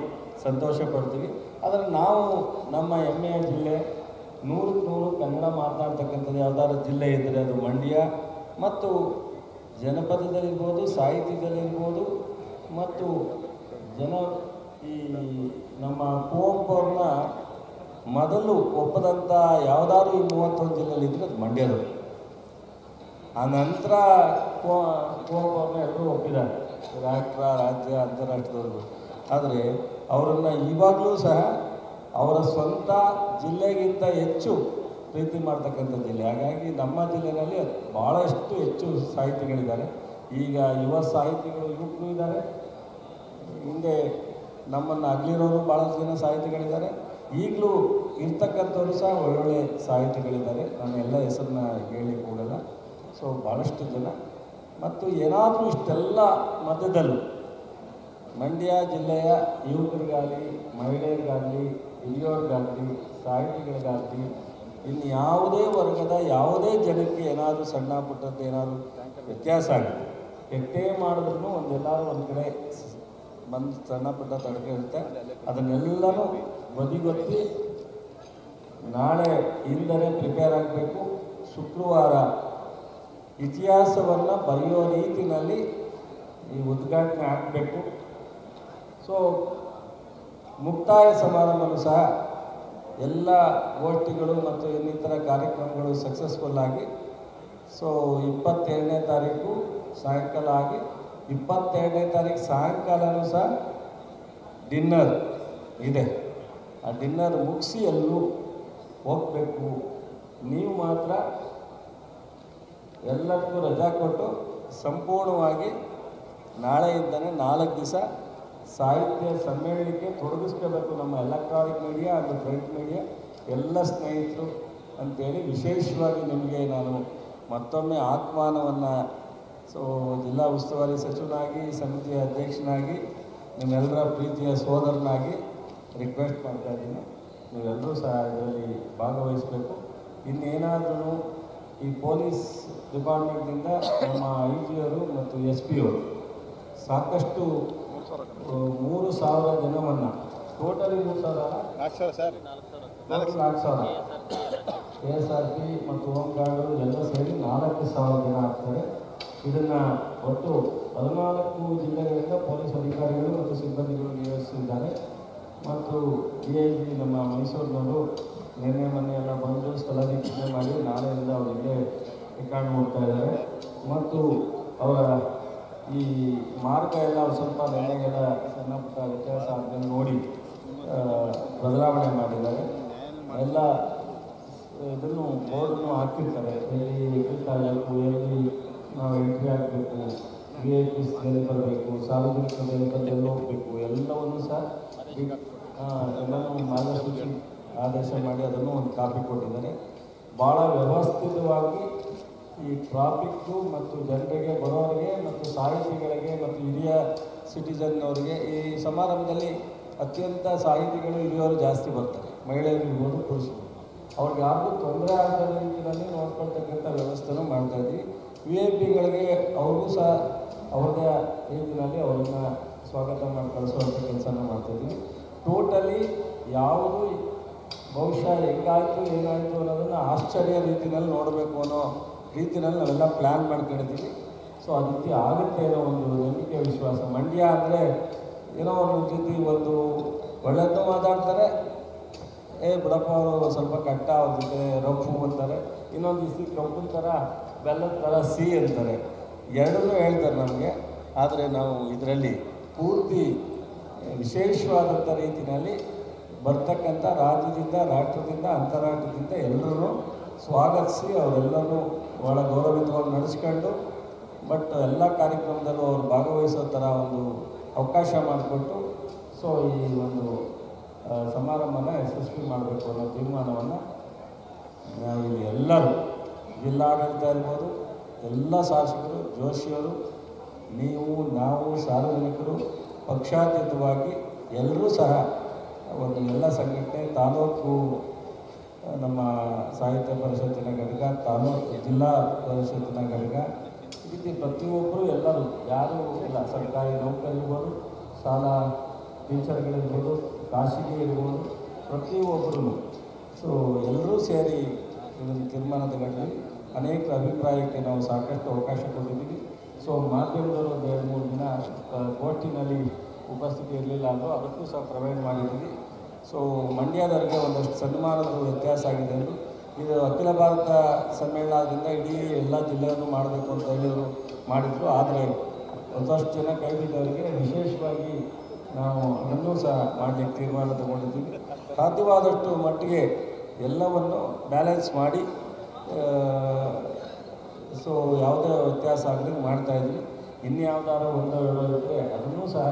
ಸಂತೋಷ ಪಡ್ತೀವಿ. ಆದರೆ ನಾವು ನಮ್ಮ ಹೆಮ್ಮೆಯ ಜಿಲ್ಲೆ 100ಕ್ಕೆ 100 ಕನ್ನಡ ಮಾತನಾಡ್ತಕ್ಕಂಥದ್ದು ಯಾವ್ದಾದ್ರು ಜಿಲ್ಲೆ ಇದ್ದರೆ ಅದು ಮಂಡ್ಯ. ಮತ್ತು ಜನಪದದಲ್ಲಿರ್ಬೋದು, ಸಾಹಿತ್ಯದಲ್ಲಿರ್ಬೋದು, ಮತ್ತು ಈ ನಮ್ಮ ಕುವೆಂಪು ಅವ್ರನ್ನ ಮೊದಲು ಒಪ್ಪದಂಥ ಯಾವುದಾದ್ರೂ ಈ 31 ಜಿಲ್ಲೆಯಲ್ಲಿ ಇದ್ದರೆ ಅದು ಮಂಡ್ಯದವರು. ಆ ನಂತರ ಕುವೆಂಪು ಅವ್ರನ್ನ ಎಲ್ಲರೂ ಒಪ್ಪಿದ್ದಾರೆ, ರಾಷ್ಟ್ರ, ರಾಜ್ಯ, ಅಂತಾರಾಷ್ಟ್ರದವರು. ಆದರೆ ಅವರನ್ನು ಇವಾಗಲೂ ಸಹ ಅವರ ಸ್ವಂತ ಜಿಲ್ಲೆಗಿಂತ ಹೆಚ್ಚು ಪ್ರೀತಿ ಮಾಡ್ತಕ್ಕಂಥ ಜಿಲ್ಲೆ. ಹಾಗಾಗಿ ನಮ್ಮ ಜಿಲ್ಲೆಯಲ್ಲಿ ಭಾಳಷ್ಟು ಹೆಚ್ಚು ಸಾಹಿತಿಗಳಿದ್ದಾರೆ. ಈಗ ಯುವ ಸಾಹಿತಿಗಳು ಯುವಕರು ಇದ್ದಾರೆ, ಹಿಂದೆ ನಮ್ಮನ್ನು ಅಗಲಿರೋರು ಭಾಳಷ್ಟು ಜನ ಸಾಹಿತಿಗಳಿದ್ದಾರೆ, ಈಗಲೂ ಇರ್ತಕ್ಕಂಥವ್ರು ಸಹ ಒಳ್ಳೊಳ್ಳೆ ಸಾಹಿತಿಗಳಿದ್ದಾರೆ. ನಾನು ಎಲ್ಲ ಹೆಸರನ್ನ ಹೇಳಿ ಕೂಡಲ್ಲ. ಸೊ ಭಾಳಷ್ಟು ಜನ. ಮತ್ತು ಏನಾದರೂ ಇಷ್ಟೆಲ್ಲ ಮಧ್ಯದಲ್ಲೂ ಮಂಡ್ಯ ಜಿಲ್ಲೆಯ ಯುವಕರಿಗಾಗಲಿ, ಮಹಿಳೆಯರಿಗಾಗಲಿ, ಹಿರಿಯರಿಗಾಗಲಿ, ಸಾಹಿತಿಗಳಿಗಾಗಲಿ, ಇನ್ನು ಯಾವುದೇ ವರ್ಗದ ಯಾವುದೇ ಜನಕ್ಕೆ ಏನಾದರೂ ಸಣ್ಣ ಪುಟ್ಟದ್ದು ಏನಾದರೂ ವ್ಯತ್ಯಾಸ ಆಗಿದೆ, ಎಷ್ಟೇ ಮಾಡಿದ್ರೂ ಎಲ್ಲರೂ ಒಂದು ಕಡೆ ಬಂದು ಸಣ್ಣ ಪುಟ್ಟ ತಡಕೆ ಇರುತ್ತೆ. ಅದನ್ನೆಲ್ಲನೂ ಬದಿಗೊತ್ತಿ ನಾಳೆ ಇಂದಲೇ ಪ್ರಿಪೇರ್ ಆಗಬೇಕು. ಶುಕ್ರವಾರ ಇತಿಹಾಸವನ್ನು ಬರೆಯೋ ರೀತಿಯಲ್ಲಿ ಈ ಉದ್ಘಾಟನೆ ಆಗಬೇಕು. ಸೊ ಮುಕ್ತಾಯ ಸಮಾರಂಭವೂ ಸಹ ಎಲ್ಲ ಗೋಷ್ಠಿಗಳು ಮತ್ತು ಇನ್ನಿತರ ಕಾರ್ಯಕ್ರಮಗಳು ಸಕ್ಸಸ್ಫುಲ್ ಆಗಿ, ಸೊ 22ನೇ ತಾರೀಕು ಸಾಯಂಕಾಲ ಆಗಿ 22ನೇ ತಾರೀಕು ಸಾಯಂಕಾಲವೂ ಸಹ ಡಿನ್ನರ್ ಇದೆ. ಆ ಡಿನ್ನರ್ ಮುಗಿಸಿ ಎಲ್ಲರೂ ಹೋಗಬೇಕು. ನೀವು ಮಾತ್ರ ಎಲ್ಲರಿಗೂ ರಜಾ ಕೊಟ್ಟು ಸಂಪೂರ್ಣವಾಗಿ ನಾಳೆಯಿಂದಲೇ 4 ದಿವಸ ಸಾಹಿತ್ಯ ಸಮ್ಮೇಳನಕ್ಕೆ ತೊಡಗಿಸ್ಕೋಬೇಕು. ನಮ್ಮ ಎಲೆಕ್ಟ್ರಾನಿಕ್ ಮೀಡಿಯಾ ಹಾಗೂ ಪ್ರಿಂಟ್ ಮೀಡಿಯಾ ಎಲ್ಲ ಸ್ನೇಹಿತರು ಅಂತೇಳಿ ವಿಶೇಷವಾಗಿ ನಿಮಗೆ ನಾನು ಮತ್ತೊಮ್ಮೆ ಆಹ್ವಾನವನ್ನು, ಸೊ ಜಿಲ್ಲಾ ಉಸ್ತುವಾರಿ ಸಚಿವನಾಗಿ, ಸಮಿತಿಯ ಅಧ್ಯಕ್ಷನಾಗಿ, ನಿಮ್ಮೆಲ್ಲರ ಪ್ರೀತಿಯ ಸೋದರನಾಗಿ ರಿಕ್ವೆಸ್ಟ್ ಮಾಡ್ತಾ ಇದ್ದೀನಿ. ನೀವೆಲ್ಲರೂ ಸಹ ಇದರಲ್ಲಿ ಭಾಗವಹಿಸಬೇಕು. ಇನ್ನೇನಾದರೂ ಈ ಪೊಲೀಸ್ ಡಿಪಾರ್ಟ್ಮೆಂಟ್ನಿಂದ ನಮ್ಮ IG ಅವರು ಮತ್ತು SP ಅವರು ಸಾಕಷ್ಟು 3,000 ಜನವನ್ನು, ಟೋಟಲಿ 3,000 4,000 ASRP ಮತ್ತು ಹೋಮ್ ಗಾರ್ಡು ಎಲ್ಲ ಸೇರಿ 4,000 ಜನ ಆಗ್ತಾರೆ. ಇದನ್ನು ಒಟ್ಟು 14 ಜಿಲ್ಲೆಗಳಿಂದ ಪೊಲೀಸ್ ಅಧಿಕಾರಿಗಳು ಮತ್ತು ಸಿಬ್ಬಂದಿಗಳು ನಿಯೋಜಿಸಿದ್ದಾರೆ. ಮತ್ತು DIG ನಮ್ಮ ಮೈಸೂರಿನವರು ಮೊನ್ನೆ ಎಲ್ಲ ಬಂದು ಸ್ಥಳ ವೀಕ್ಷಣೆ ಮಾಡಿ ನಾಳೆಯಿಂದ ಅವರು ಇಲ್ಲೇ ರೆಕಾರ್ಡ್ ಮಾಡ್ತಾ ಇದ್ದಾರೆ. ಮತ್ತು ಅವರ ಈ ಮಾರ್ಗ ಎಲ್ಲ ಸ್ವಲ್ಪ ನೆನೆಗೆಲ್ಲ ಸಣ್ಣ ಪುಟ್ಟ ವ್ಯತ್ಯಾಸ ಆದ್ಮೇಲೆ ನೋಡಿ ಬದಲಾವಣೆ ಮಾಡಿದ್ದಾರೆ. ಎಲ್ಲ ಇದನ್ನು ಬೋರ್ಡನ್ನು ಹಾಕಿರ್ತಾರೆ, ಎಲ್ಲಿ ಎಕ್ಸಿಟ್ ಆಗಬೇಕು, ಎಲ್ಲಿ ನಾವು ಎಂಟ್ರಿ ಆಗಬೇಕು, VIPs ಎಲ್ಲಿ ಬರಬೇಕು, ಸಾರ್ವಜನಿಕರು ಎಲ್ಲಿ ಹೋಗಬೇಕು, ಎಲ್ಲವನ್ನು ಸಹ ಎಲ್ಲನೂ ಮಾರ್ಗಸೂಚಿ ಆದೇಶ ಮಾಡಿ ಅದನ್ನು ಒಂದು ಕಾಪಿ ಕೊಟ್ಟಿದ್ದಾರೆ. ಭಾಳ ವ್ಯವಸ್ಥಿತವಾಗಿ ಈ ಟ್ರಾಫಿಕ್ಕು ಮತ್ತು ಜನರಿಗೆ ಬರೋರಿಗೆ ಮತ್ತು ಸಾಹಿತಿಗಳಿಗೆ ಮತ್ತು ಹಿರಿಯ ಸಿಟಿಜನ್ನವರಿಗೆ ಈ ಸಮಾರಂಭದಲ್ಲಿ ಅತ್ಯಂತ ಸಾಹಿತಿಗಳು ಹಿರಿಯವರು ಜಾಸ್ತಿ ಬರ್ತಾರೆ, ಮಹಿಳೆಯರು ಇರ್ಬೋದು, ಪುರುಷರು. ಅವ್ರಿಗೆ ಯಾರಿಗೂ ತೊಂದರೆ ಆಗದ ರೀತಿಯಲ್ಲಿ ನೋಡ್ಕೊಳ್ತಕ್ಕಂಥ ವ್ಯವಸ್ಥೆನೂ ಮಾಡ್ತಾಯಿದ್ವಿ. VIP ಅವ್ರಿಗೂ ಸಹ ಅವ್ರದ್ದೇ ರೀತಿಯಲ್ಲಿ ಅವ್ರನ್ನ ಸ್ವಾಗತ ಮಾಡಿ ಕಳಿಸುವಂಥ ಕೆಲಸನ ಮಾಡ್ತಾಯಿದ್ವಿ. ಟೋಟಲಿ ಯಾವುದು ಬಹುಶಃ ಹೆಂಗಾಯಿತು ಏನಾಯಿತು ಅನ್ನೋದನ್ನು ಆಶ್ಚರ್ಯ ರೀತಿಯಲ್ಲಿ ನೋಡಬೇಕು ಅನ್ನೋ ರೀತಿಯಲ್ಲಿ ನಾವೆಲ್ಲ ಪ್ಲ್ಯಾನ್ ಮಾಡ್ಕೊಂಡಿದ್ದೀವಿ. ಸೊ ಆ ರೀತಿ ಆಗುತ್ತೆ ಅನ್ನೋ ಒಂದು ನಂಬಿಕೆ, ವಿಶ್ವಾಸ. ಮಂಡ್ಯ ಅಂದರೆ ಏನೋ ಒಂದು ರೀತಿ ಒಂದು ಒಳ್ಳೆಯದು ಮಾತಾಡ್ತಾರೆ, ಬಿಡಪ್ಪ ಅವರು ಸ್ವಲ್ಪ ಕಟ್ಟ, ಅವ್ರ ಜೊತೆ ರಫು ಅಂತಾರೆ, ಇನ್ನೊಂದು ದಿವಸ ಕಬ್ಬು ಥರ ಬೆಲ್ಲದ ಥರ ಸಿಹಿ ಅಂತಾರೆ, ಎರಡನ್ನೂ ಹೇಳ್ತಾರೆ ನಮಗೆ. ಆದರೆ ನಾವು ಇದರಲ್ಲಿ ಪೂರ್ತಿ ವಿಶೇಷವಾದಂಥ ರೀತಿಯಲ್ಲಿ ಬರ್ತಕ್ಕಂಥ ರಾಜ್ಯದಿಂದ, ರಾಷ್ಟ್ರದಿಂದ, ಅಂತಾರಾಷ್ಟ್ರದಿಂದ ಎಲ್ಲರೂ ಸ್ವಾಗತಿಸಿ ಅವರೆಲ್ಲರೂ ಭಾಳ ಗೌರವಿತವಾಗಿ ನಡೆಸ್ಕೊಂಡು, ಬಟ್ ಎಲ್ಲ ಕಾರ್ಯಕ್ರಮದಲ್ಲೂ ಅವರು ಭಾಗವಹಿಸೋ ಥರ ಒಂದು ಅವಕಾಶ ಮಾಡಿಕೊಟ್ಟು, ಸೊ ಈ ಒಂದು ಸಮಾರಂಭನ ಯಶಸ್ವಿ ಮಾಡಬೇಕು ಅನ್ನೋ ತೀರ್ಮಾನವನ್ನು ಇಲ್ಲಿ ಎಲ್ಲರೂ, ಜಿಲ್ಲಾಡಳಿತ ಇರ್ಬೋದು, ಎಲ್ಲ ಶಾಸಕರು, ಜೋಶಿಯವರು, ನೀವು, ನಾವು, ಸಾರ್ವಜನಿಕರು, ಪಕ್ಷಾತೀತವಾಗಿ ಎಲ್ಲರೂ ಸಹ ಒಂದು ಎಲ್ಲ ಸಂಘಟನೆ, ತಾಲೂಕು ನಮ್ಮ ಸಾಹಿತ್ಯ ಪರಿಷತ್ತಿನ ಘಟಕ, ತಾಲೂಕು ಜಿಲ್ಲಾ ಪರಿಷತ್ತಿನ ಘಟಕ, ರೀತಿ ಪ್ರತಿಯೊಬ್ಬರು ಎಲ್ಲರೂ ಯಾರೂ ಇಲ್ಲ, ಸರ್ಕಾರಿ ನೌಕರಿರ್ಬೋದು, ಶಾಲಾ ಟೀಚರ್ಗಳಿರ್ಬೋದು, ಖಾಸಗಿ ಇರ್ಬೋದು, ಪ್ರತಿಯೊಬ್ಬರೂ. ಸೊ ಎಲ್ಲರೂ ಸೇರಿ ಇದನ್ನು ತೀರ್ಮಾನ ತಗೊಂಡ್ವಿ. ಅನೇಕ ಅಭಿಪ್ರಾಯಕ್ಕೆ ನಾವು ಸಾಕಷ್ಟು ಅವಕಾಶ ಕೊಟ್ಟಿದ್ದೀವಿ. ಸೊ ಮಾಧ್ಯಮದವರು ಒಂದು 2-3 ದಿನ ಕೋರ್ಟಿನಲ್ಲಿ ಉಪಸ್ಥಿತಿ ಇರಲಿಲ್ಲ ಅಂದರೂ ಅದಕ್ಕೂ ಸಹ ಪ್ರೊವೈಡ್ ಮಾಡಿದ್ದೀವಿ. ಸೊ ಮಂಡ್ಯದವರಿಗೆ ಒಂದಷ್ಟು ಸನ್ಮಾನದ ವ್ಯತ್ಯಾಸ ಆಗಿದೆ ಅಂದರು. ಇದು ಅಖಿಲ ಭಾರತ ಸಮ್ಮೇಳನದಿಂದ ಇಡೀ ಎಲ್ಲ ಜಿಲ್ಲೆಯನ್ನು ಮಾಡಬೇಕು ಅಂತ ಹೇಳಿದರು, ಮಾಡಿದರು. ಆದರೆ ಒಂದಷ್ಟು ಜನ ಕೈ ಬಿದ್ದವರಿಗೆ ವಿಶೇಷವಾಗಿ ನಾವು ಅದನ್ನೂ ಸಹ ಮಾಡಲಿಕ್ಕೆ ತೀರ್ಮಾನ ತಗೊಂಡಿದ್ದೀವಿ. ಸಾಧ್ಯವಾದಷ್ಟು ಮಟ್ಟಿಗೆ ಎಲ್ಲವನ್ನು ಬ್ಯಾಲೆನ್ಸ್ ಮಾಡಿ ಸೊ ಯಾವುದೇ ವ್ಯತ್ಯಾಸ ಆಗಲಿ ಮಾಡ್ತಾಯಿದ್ವಿ. ಇನ್ಯಾವುದಾದ್ರು ಒಂದೋ ಎರಡೋ ಇದ್ದರೆ ಅದನ್ನೂ ಸಹ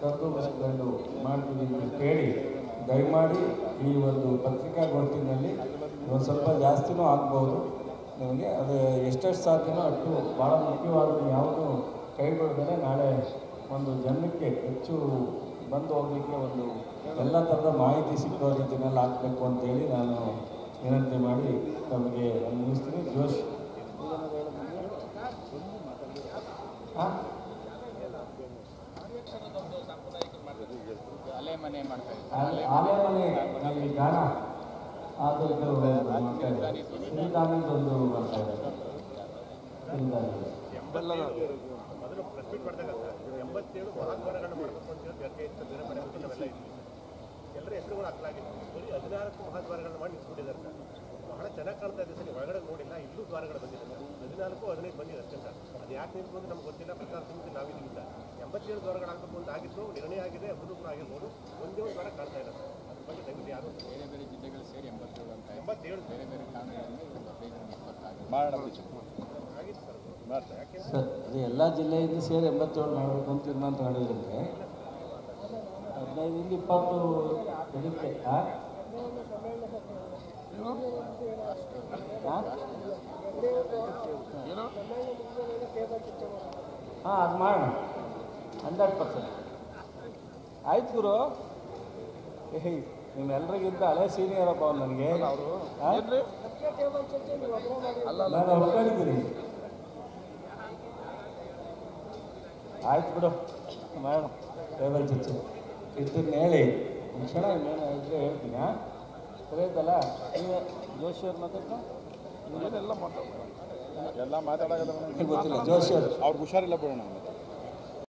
ಸರಿದೂಗಿಸಿಕೊಂಡು ಮಾಡ್ತೀವಿ ಅಂತ ಹೇಳಿ, ದಯಮಾಡಿ ಈ ಒಂದು ಪತ್ರಿಕಾಗೋಷ್ಠಿನಲ್ಲಿ ಒಂದು ಸ್ವಲ್ಪ ಜಾಸ್ತಿನೂ ಆಗ್ಬೋದು ನಿಮಗೆ. ಅದು ಎಷ್ಟೆಷ್ಟು ಸಾಧ್ಯನೋ ಅಷ್ಟು ಭಾಳ ಮುಖ್ಯವಾದ ಯಾವುದು ಕೈ ಬಿಡದೇ ನಾಳೆ ಒಂದು ಜನಕ್ಕೆ ಹೆಚ್ಚು ಬಂದು ಹೋಗಲಿಕ್ಕೆ ಒಂದು ಎಲ್ಲ ಥರದ ಮಾಹಿತಿ ಸಿಕ್ಕೋ ರೀತಿಯಲ್ಲಿ ಹಾಕಬೇಕು ಅಂತೇಳಿ ನಾನು ವಿನಂತಿ ಮಾಡಿ ನಮಗೆ ಮುಗಿಸ್ತೀನಿ. ಜೋಶ್ ಅಲೆ ಮನೆ ಮಾಡ್ತಾ ಆಲೆಮನೆ ಗಾಣ ಅದೊಂದು ಮಾಡ್ತಾ ಇದ್ದಾರೆ. ಸಿರಿಧಾನ್ಯದೊಂದು ಮಾಡ್ತಾ ಇದ್ದಾರೆ. ಮೊದಲು ಪ್ರೆಸ್ ಮೀಟ್ ಮಾಡಿದಾಗ 87 ಮಹಾದ್ವಾರಗಳನ್ನು ಮಾಡಬೇಕು ಅಂತ ಹೇಳಿ ಚರ್ಚೆ ಇತ್ತು. ಬೇರೆ ಬೇರೆ ನಾವೆಲ್ಲ ಇತ್ತು, ಎಲ್ಲರ ಹೆಸರುಗಳು ಹಾಕಲಾಗಿತ್ತು. ಬರೀ 16 ಮಹಾದ್ವಾರಗಳನ್ನು ಮಾಡಿ ನಿಂತ್ಕೊಂಡಿದ್ದಾರೆ ಸರ್. ಬಹಳ ಚೆನ್ನಾಗಿ ಕಾಣ್ತಾ ಇದೆ ಸರ್. ಒಳಗಡೆ ನೋಡಿಲ್ಲ, ಇಲ್ಲೂ ದ್ವಾರಗಳು ಬಂದಿದೆ ಸರ್. 14-15 ಬಂದಿದೆ ಅಷ್ಟೇ ಸರ್. ಅದು ಯಾಕೆ ನಿಂತ್ಕೊಂಡು ನಮ್ಗೆ ಗೊತ್ತಿಲ್ಲ. ಪ್ರಚಾರ ಸಮಿತಿ ನಾವಿದ್ದೀವಿ ಸರ್. 87 ದ್ವಾರಗಳಾಗಬೇಕು ಅಂತ ಆಗಿತ್ತು, ನಿರ್ಣಯ ಆಗಿದೆ, ಅಭಿವೃದ್ಧಿ ಆಗಿರ್ಬೋದು. ಒಂದೇ ಒಂದು ದ್ವಾರ ಕಾಣ್ತಾ ಇಲ್ಲ ಸರ್. ಅದ್ರ ಬಗ್ಗೆ ದಯವಿಟ್ಟು ಯಾರು ಬೇರೆ ಬೇರೆ ಜಿಲ್ಲೆಗಳು ಸೇರಿ 87 ಅಂತ 87 ಬೇರೆ ಬೇರೆ ಕಾರಣಗಳಿಂದ 25 ಮಾಡೋಣ ಆಗಿತ್ತು ಸರ್. ಮಾಡ್ತಾ ಯಾಕೆ ಸರ್ ಅದು ಎಲ್ಲ ಜಿಲ್ಲೆಯಿಂದ ಸೇರಿ 87 ಮಾಡಬೇಕು ಅಂತ ತೀರ್ಮಾನ ತಗೊಂಡಿದ್ರಂತೆ. 15-20 ಇದಕ್ಕೆ ಅದು ಮಾಡೋಣ 100%. ಆಯ್ತು ಗುರು. ನಿಮ್ಮೆಲ್ಲರಿಗಿಂತ ಹಳೆ ಸೀನಿಯರ್ ಅಪ್ಪ ಅವ್ರು ನನಗೆ. ನಾನು ಒಪ್ಕೊಂಡಿದ್ದೀನಿ. ಆಯ್ತು ಬಿಡು, ಮಾಡೋಣ ಟೇಬಲ್ ಚರ್ಚೆ. ಇದನ್ನ ಹೇಳಿ ಕ್ಷಣ ಇನ್ನೇನು ಇದ್ರೆ ಹೇಳ್ತೀನಿ. ಸರಿ ಆಯ್ತಲ್ಲ? ನೀವೇ ಜೋಶಿ ಅವ್ರು ಮಾತಾಡ್ತಾ ಎಲ್ಲ ಮಾತಾಡೋದು ಗೊತ್ತಿಲ್ಲ. ಜೋಶಿ ಅವರು ಅವ್ರಿಗೆ ಹುಷಾರಿಲ್ಲ ಬಿಡೋಣ.